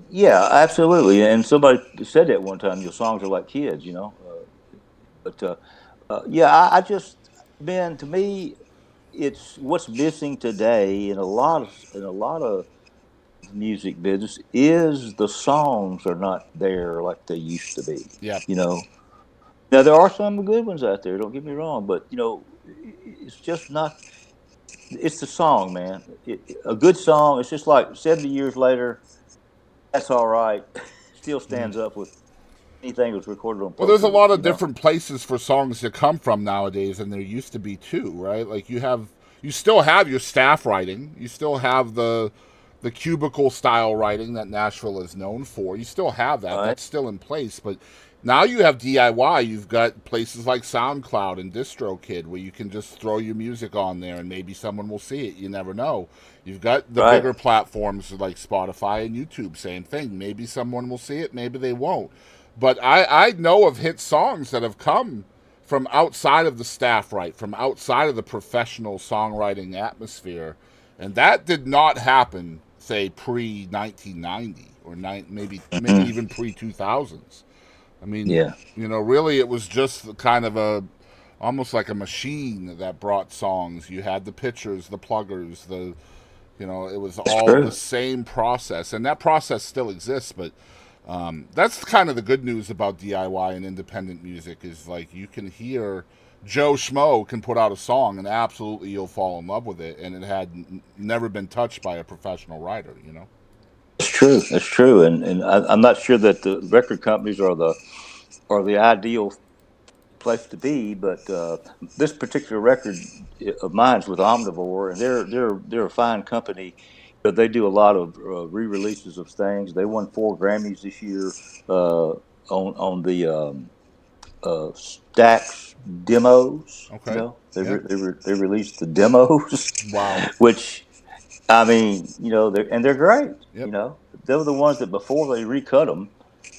Yeah, absolutely. And somebody said that one time. Your songs are like kids. Yeah, I just, man, to me, it's what's missing today in a lot of music business is the songs are not there like they used to be. Yep. You know. Now there are some good ones out there. Don't get me wrong, but it's just not. It's the song, man. A good song. It's just like 70 years later. That's all right. Still stands up with anything that was recorded on Well, Pro there's a Tools. lot of different places for songs to come from nowadays than there used to be too, right? Like you still have your staff writing, you still have the cubicle style writing that Nashville is known for. You still have that. All right. That's still in place, but now you have DIY. You've got places like SoundCloud and DistroKid where you can just throw your music on there and maybe someone will see it. You never know. You've got the Right. bigger platforms like Spotify and YouTube, same thing. Maybe someone will see it, maybe they won't. But I know of hit songs that have come from outside of the staff right, from outside of the professional songwriting atmosphere. And that did not happen, say, pre 1990 or maybe Mhm. even pre 2000s. I mean, Yeah. really, it was just kind of almost like a machine that brought songs. You had the pitchers, the pluggers, it was That's all the true. same process, and that process still exists. But that's kind of the good news about DIY and independent music is like you can hear Joe Schmo can put out a song and absolutely you'll fall in love with it, and it had never been touched by a professional writer. That's true. That's true. And I'm not sure that the record companies are the ideal place to be, but this particular record of mine's with Omnivore, and they're a fine company. But they do a lot of re-releases of things. They won 4 Grammys this year on the Stax demos. Okay. Yeah. They released the demos, Wow. which I mean, they're great. Yep. They were the ones that before they recut them,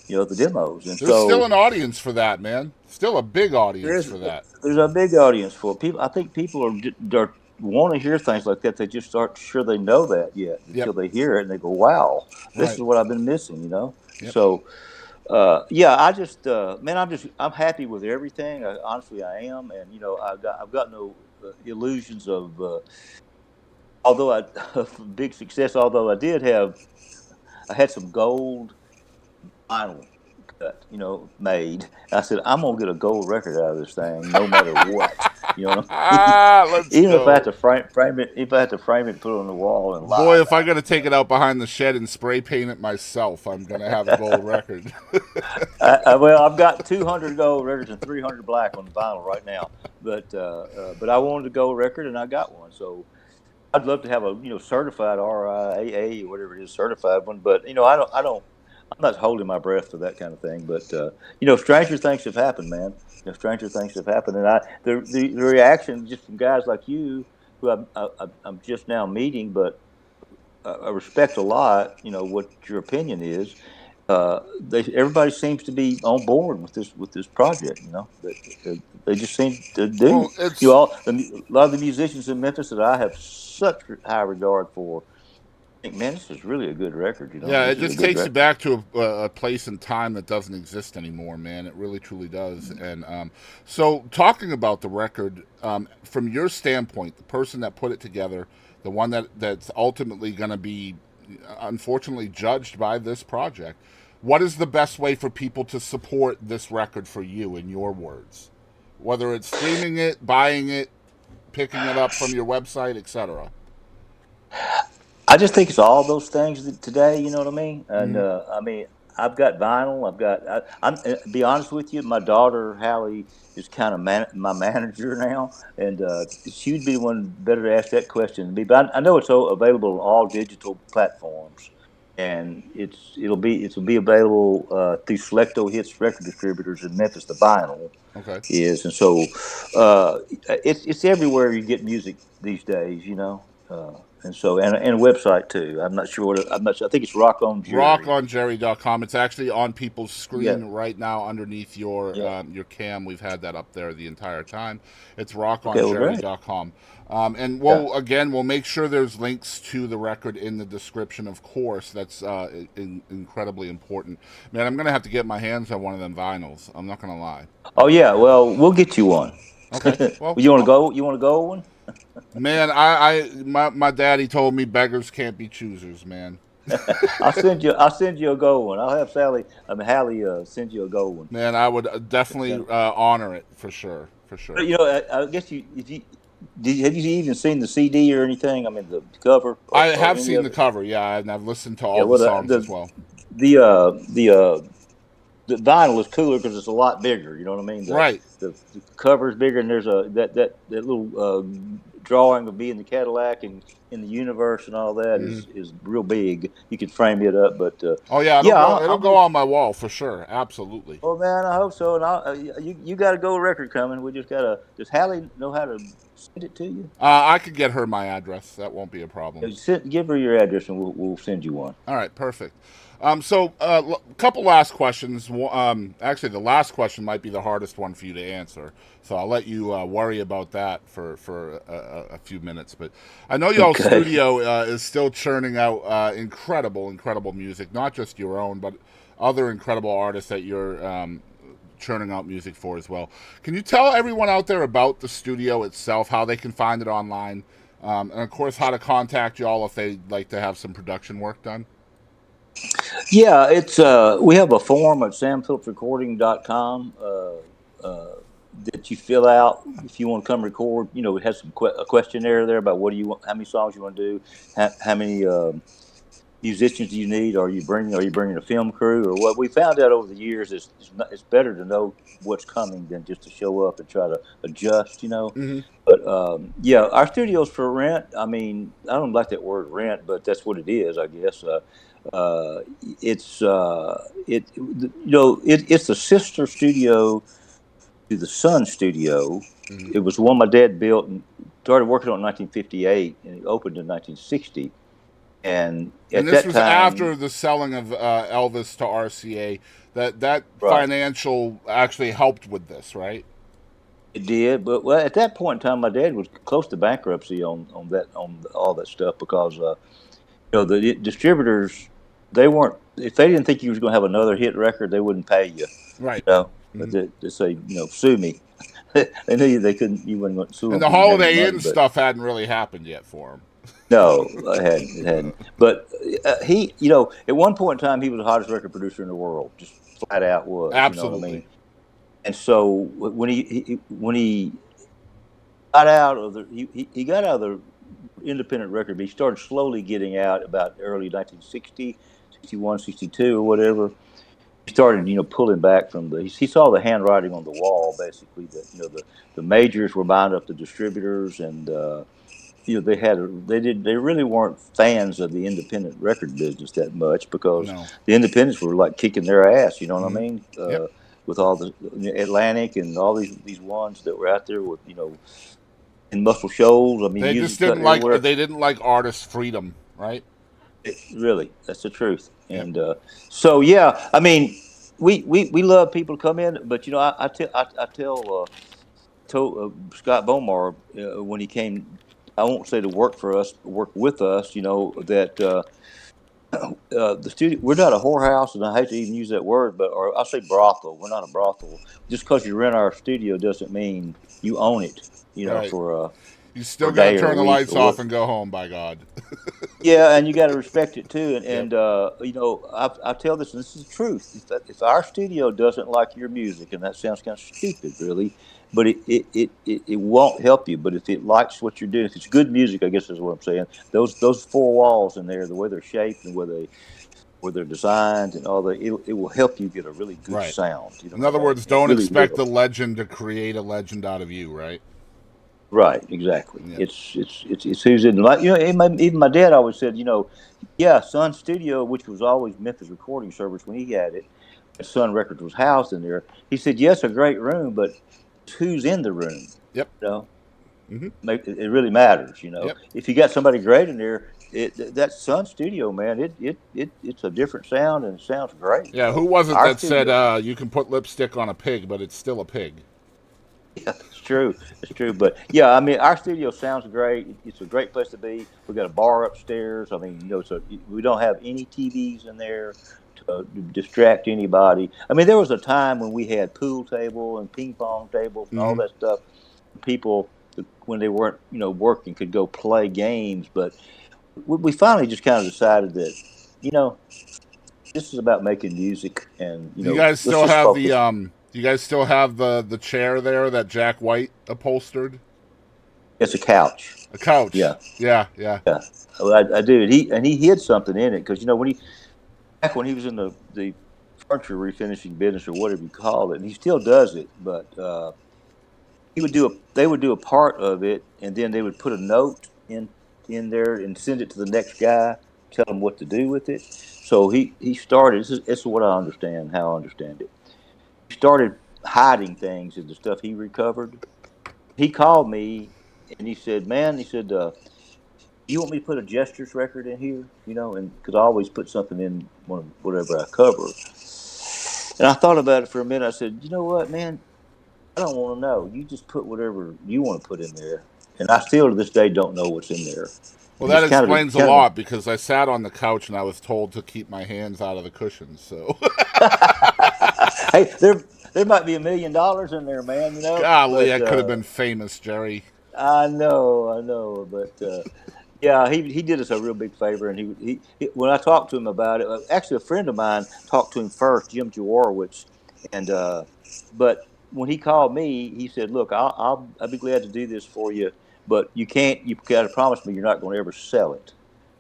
the demos, and There's still so an audience for that, man. Still a big there audience is for that. there's a big audience for it. People. I think people are want to hear things like that. They just aren't sure they know that yet Yep. until they hear it and they go, "Wow, this Right. is what I've been missing." Yep. So yeah, I just man, I'm happy with everything. Honestly, I am, and I've got no illusions of. Although I of big success, although I had some gold vinyl cut, made. I said I'm gonna get a gold record out of this thing, no matter what. You know what I mean? Let's Even if I had go. to frame it, if I had to frame it, put it on the wall and lie Boy, if I about got it. to take it out behind the shed and spray paint it myself, I'm going to have a gold record. Well, I've got 200 gold records and 300 black on the vinyl right now, but I wanted a gold record and I got one. So I'd love to have a certified RIAA or whatever it is, certified one. But I don't. I'm not holding my breath for that kind of thing. But stranger things have happened, man. Stranger things have happened, and the reaction just from guys like you, who I'm just now meeting, but I respect a lot. What your opinion is. Everybody seems to be on board with this project. They just seem to do. Well, it's A lot of the musicians in Memphis that I have such high regard for think, man, this is really a good record. yeah, This it is a just good takes you record. back to a place and time that doesn't exist anymore, man. It really truly does. And so, talking about the record, from your standpoint, the person that put it together, the one that's ultimately going to be unfortunately judged by this project. What is the best way for people to support this record for you, in your words? Whether it's streaming it, buying it, picking it up from your website, etc. I just think it's all those things today. You know what I mean? And Mm-hmm. I mean, I've got vinyl. I'm be honest with you. My daughter Hallie is kind of my manager now, and she would be the one better to ask that question than me. But I know it's available on all digital platforms, and it'll be available through Selecto Hits record distributors in Memphis. The vinyl Okay. is, and so it's everywhere you get music these days, you know. And so and a website too. I'm not sure what I'm not sure. I think it's Rock on Jerry. rockonjerry.com. It's actually on people's Yeah, screen right now underneath yeah, your cam. We've had that up there the entire time. It's okay, well, great. rockonjerry.com. And Yeah. we'll make sure there's links to the record in the description, of course. That's incredibly important. Man, I'm going to have to get my hands on one of them vinyls. I'm not going to lie. Oh yeah, well, we'll get you one. Okay. Well, You want to go? You want to go one? man, my daddy told me beggars can't be choosers, man. I'll send you a gold one. I'll have Hallie send you a gold one. Man, I would definitely Yeah. honor it for sure. For But, sure. you know, I guess you if you have you even seen the CD or anything? I mean, the cover I or have any seen of the it? cover, yeah, and I've listened to Yeah. all the Well, songs as well. the uh, the uh, the vinyl is cooler because it's a lot bigger. You know what I mean? Right. The cover is bigger, and there's that little drawing of being the Cadillac and in the universe and all that Hmm. is real big. You could frame it up, but Oh yeah, yeah, it'll go on my wall for sure. Absolutely. oh man, I hope so. And you got a gold record coming. We just gotta. Does Hallie know how to send it to you? I could get her my address. That won't be a problem. Give her your address, and we'll send you one. All right, perfect. So a couple last questions. Actually, the last question might be the hardest one for you to answer. So I'll let you worry about that for a few minutes. But I know y'all's Okay. studio is still churning out incredible music, not just your own, but other incredible artists that you're churning out music for as well. Can you tell everyone out there about the studio itself, how they can find it online, and of course how to contact y'all if they'd like to have some production work done? Yeah, it's we have a form at samphillipsrecording.com that you fill out if you want to come record. You know, it has a questionnaire there about what do you want, how many songs you want to do, how many musicians do you need? Are you bringing a film crew or what? We found out over the years is it's better to know what's coming than just to show up and try to adjust. You know. Mm-hmm. But yeah, our studio's for rent. I mean, I don't like that word rent, but that's what it is, I guess. Uh, it's it's the sister studio to the Sun studio. Mm-hmm. It was one my dad built and started working on in 1958, and it opened in 1960. And And at this that was time, after the selling of Elvis to RCA. That right, financial actually helped with this, right? it did. But well, at that point in time, my dad was close to bankruptcy on all that stuff because the distributors, they weren't, if they didn't think you was going to have another hit record, they wouldn't pay you. Right. You know, but Mm-hmm. they say, sue me. They knew they couldn't, you wouldn't want to sue And them the because you didn't have any Holiday money. Inn But stuff hadn't really happened yet for him. no, it hadn't. But he, at one point in time, he was the hottest record producer in the world, just flat out was. You know what I Absolutely. mean? And so when he got out of he got out of the independent record, but he started slowly getting out about early 1960, 61, 62, or whatever. He started, pulling back from he saw the handwriting on the wall, basically, that, the majors were buying up the distributors, and, they really weren't fans of the independent record business that much because No. the independents were like kicking their ass, you know what I Mm-hmm. mean? Yep. With all the Atlantic and all these ones that were out there with, in Muscle Shoals. I mean, They just music cut didn't like everywhere. artist freedom, right? Really, that's the truth. Yep. And so, yeah, I mean, we love people to come in, but I tell Scott Bomar when he came. I won't say to work for us, work with us. That the studio. We're not a whorehouse, and I hate to even use that word, or I'll say brothel. We're not a brothel. Just because you rent our studio doesn't mean you own it. Right. For You still for a got to day or a turn the week lights or off what. and go home, by God. Yeah, and you got to respect it too. And, Yep. you know, I tell this, and this is the truth. If our studio doesn't like your music, and that sounds kind of stupid, really, but it won't help you. But if it likes what you're doing, if it's good music, I guess is what I'm saying. Those four walls in there, the way they're shaped and where they're designed and all that, it will help you get a really good Right. sound. You know In what other I mean? words, It don't really expect will. the legend to create a legend out of you, right? Right, exactly. Yeah. It's who's in like you know. Even my dad always said, you know, yeah, Sun Studio, which was always Memphis recording service when he had it, and Sun Records was housed in there. He said, yes, a great room, but who's in the room? Yep. You know, Hmm. it really matters. You know, Yep. if you got somebody great in there, that Sun Studio, man, it's a different sound and it sounds great. You Yeah. Who know, was it our that said studio. you can put lipstick on a pig, but it's still a pig? Yeah, it's true. It's true. But yeah, I mean, our studio sounds great. It's a great place to be. We got a bar upstairs. I mean, you know, so we don't have any TVs in there to distract anybody. I mean, there was a time when we had pool table and ping pong tables and all Hmm. that stuff. People, when they weren't, you know, working, could go play games. But we finally just kind of decided that, you know, this is about making music, and you Do you know, guys let's still just have the focus. Do you guys still have the chair there that Jack White upholstered? It's a couch. A couch. Yeah. Yeah. Yeah. Yeah, well, I do. He hid something in it because you know when he was in the furniture refinishing business or whatever you call it, and he still does it. But they would do a part of it, and then they would put a note in there and send it to the next guy, tell him what to do with it. So he started. This is what I understand. How I understand it. He started hiding things in the stuff he recovered. He called me and he said, "Man," he said. You want me to put a gestures record in here, you know, and because I always put something in whatever I cover. And I thought about it for a minute. I said, you know what, man, I don't want to know. You just put whatever you want to put in there. And I still to this day don't know what's in there. Well, And that it's explains a kind of lot because I sat on the couch and I was told to keep my hands out of the cushions. So, hey, there might be $1 million in there, man. You know, golly, I but could have been famous, Jerry. I know, but yeah, he did us a real big favor, and he when I talked to him about it, actually a friend of mine talked to him first, Jim Jaworowitz, and but when he called me, he said, "Look, I'll be glad to do this for you, but you got to promise me you're not going to ever sell it,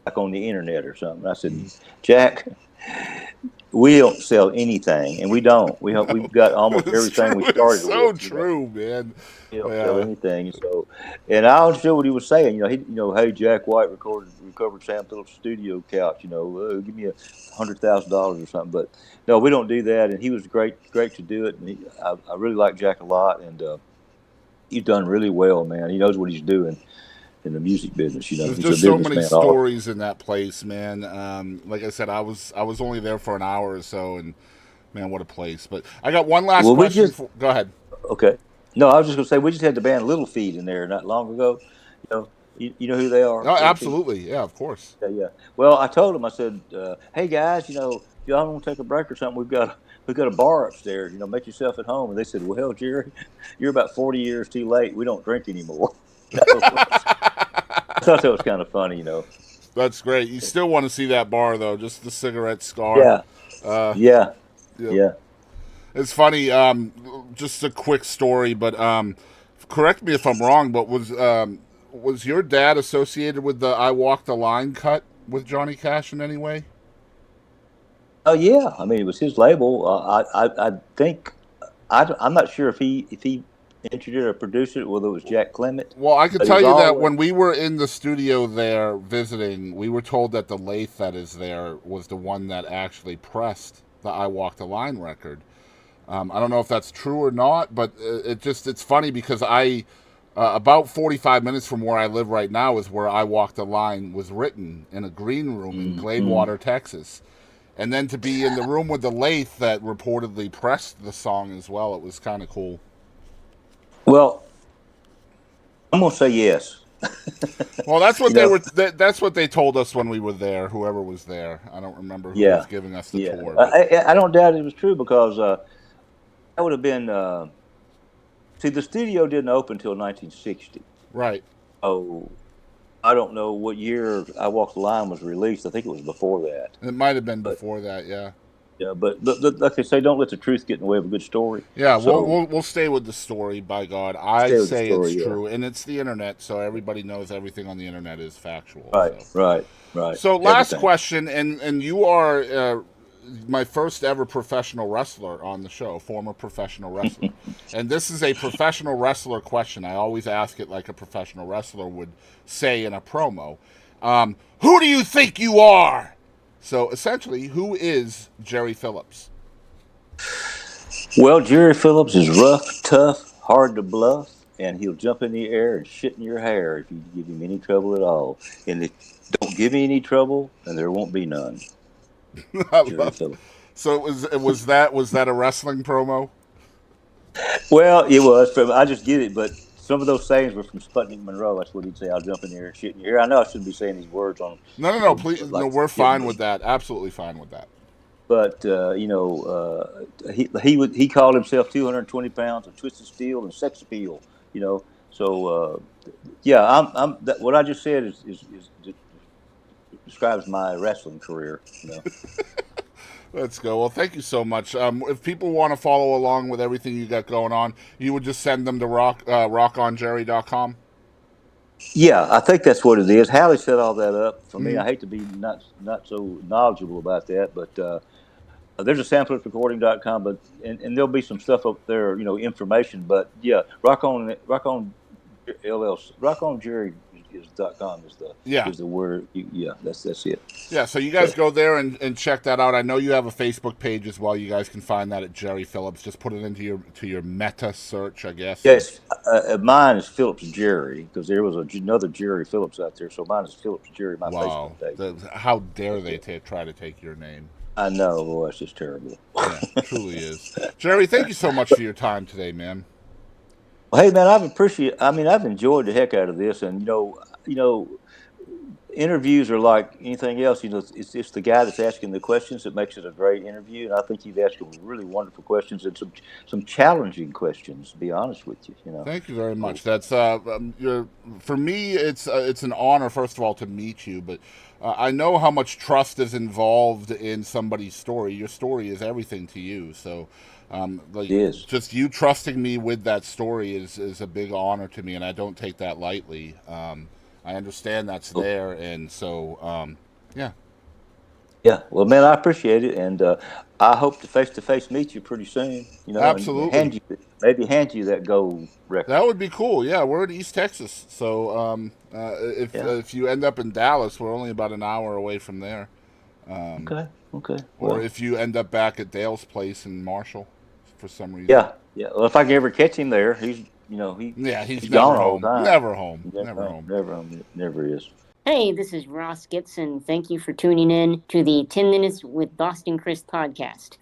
like on the internet or something." I said, Mm. "Jack, we don't sell anything, and we don't. No, We've got almost it's everything true. we It's started so with, you know." true, man. He don't sell Yeah, anything. So, and I understood what he was saying. You know, hey, Jack White recovered Sam Phillips studio couch. You know, give me $100,000 or something. But no, we don't do that. And he was great to do it. And I really like Jack a lot. And he's done really well, man. He knows what he's doing in the music business. You know, there's he's a just so many businessman also. stories in that place, man. Like I said, I was only there for an hour or so, and man, what a place. But I got one last Well, we question. just For Go ahead. okay. No, I was just gonna say we just had the band Little Feat in there not long ago. You know, you know who they are, Oh, Little Feat. absolutely. Yeah, of course. Yeah, yeah. Well, I told him, I said, "Hey guys, you know, if y'all want to take a break or something, we've got a bar upstairs. You know, make yourself at home." And they said, "Well, Jerry, you're about 40 years too late. We don't drink anymore." You know, I thought that was kind of funny. You know. That's great. You still want to see that bar though, just the cigarette scar. Yeah, Uh, yeah, yeah. yeah. It's funny. Just a quick story, but correct me if I'm wrong. But was your dad associated with the "I Walk the Line" cut with Johnny Cash in any way? Oh yeah. I mean, it was his label. I think I'm not sure if he entered it or produced it, whether it was Jack Clement, Well, I could but it tell was you that always. when we were in the studio there visiting, we were told that the lathe that is there was the one that actually pressed the "I Walk the Line" record. I don't know if that's true or not, but it's funny because I about 45 minutes from where I live right now is where "I Walk the Line" was written in a green room in Mm-hmm. Gladewater, Texas. And then to be in the room with the lathe that reportedly pressed the song as well, it was kind of cool. Well, I'm gonna say yes. Well, that's what You they know, were. That's what they told us when we were there. Whoever was there, I don't remember who was yeah, giving us the yeah. tour, but I don't doubt it was true because that would have been. See, the studio didn't open until 1960. right. Oh, I don't know what year I Walk the Line was released. I think it was before that. It might have been But before that, yeah. yeah, but like they say, don't let the truth get in the way of a good story. Yeah, So we'll stay with the story. By God, I stay with the say it's story. Yeah. true, and it's the internet, so everybody knows everything on the internet is factual. Right. Right. Right. So last Everything. question, and you are my first ever professional wrestler on the show, former professional wrestler, and this is a professional wrestler question. I always ask it like a professional wrestler would say in a promo. Who do you think you are? So essentially, who is Jerry Phillips? Well, Jerry Phillips is rough, tough, hard to bluff, and he'll jump in the air and shit in your hair if you give him any trouble at all. And if don't give me any trouble, then there won't be none. I Jerry love. Phillips. So was that a wrestling promo? Well, it was. I just get it, but some of those sayings were from Sputnik Monroe. That's what he'd say. I'll jump in there and shit in your ear. I know I shouldn't be saying these words on, No. Please, no. like We're hit fine me. with that. Absolutely fine with that. But he called himself 220 pounds of twisted steel and sex appeal. So yeah, what I just said is describes my wrestling career. Let's go. Well, thank you so much. If people want to follow along with everything you got going on, you would just send them to rockonjerry.com. Yeah, I think that's what it is. Halley set all that up for me. Mm-hmm. I hate to be not so knowledgeable about that, but there's a Sam Phillips Recording.com, and there'll be some stuff up there, information. But yeah, rock on LLC, rockonjerry.com Yeah. is the word. Yeah, that's it. Yeah, so you guys So go there and check that out. I know you have a Facebook page as well. You guys can find that at Jerry Phillips. Just put it into your meta search, I guess. yes, mine is Phillips Jerry because there was another Jerry Phillips out there. So mine is Phillips Jerry. My Wow. Facebook page. How dare That's they it. Try to take your name? I know, boy, it's just terrible. Yeah, truly is. Jerry, thank you so much for your time today, man. Well, hey man, I've enjoyed the heck out of this, and interviews are like anything else. It's the guy that's asking the questions that makes it a great interview, and I think you've asked some really wonderful questions and some challenging questions. To be honest with you. Thank you very So much. That's for me. It's an honor, first of all, to meet you. But I know how much trust is involved in somebody's story. Your story is everything to you. So, like, it is. just you trusting me with that story is a big honor to me, and I don't take that lightly. I understand that's there, and so yeah. Yeah, well, man, I appreciate it, and I hope to face meet you pretty soon. And Absolutely. hand you that gold record. That would be cool. Yeah, we're in East Texas, so Yeah. if you end up in Dallas, we're only about an hour away from there. Okay. Okay. Or Well. if you end up back at Dale's place in Marshall, for some reason. Yeah. Yeah. Well, if I can ever catch him there, Yeah, he's he's gone never all the home. time. Never home. Never home. Never home. Never is. Hey, this is Ross Gibson. Thank you for tuning in to the 10 Minutes with Boston Chris podcast.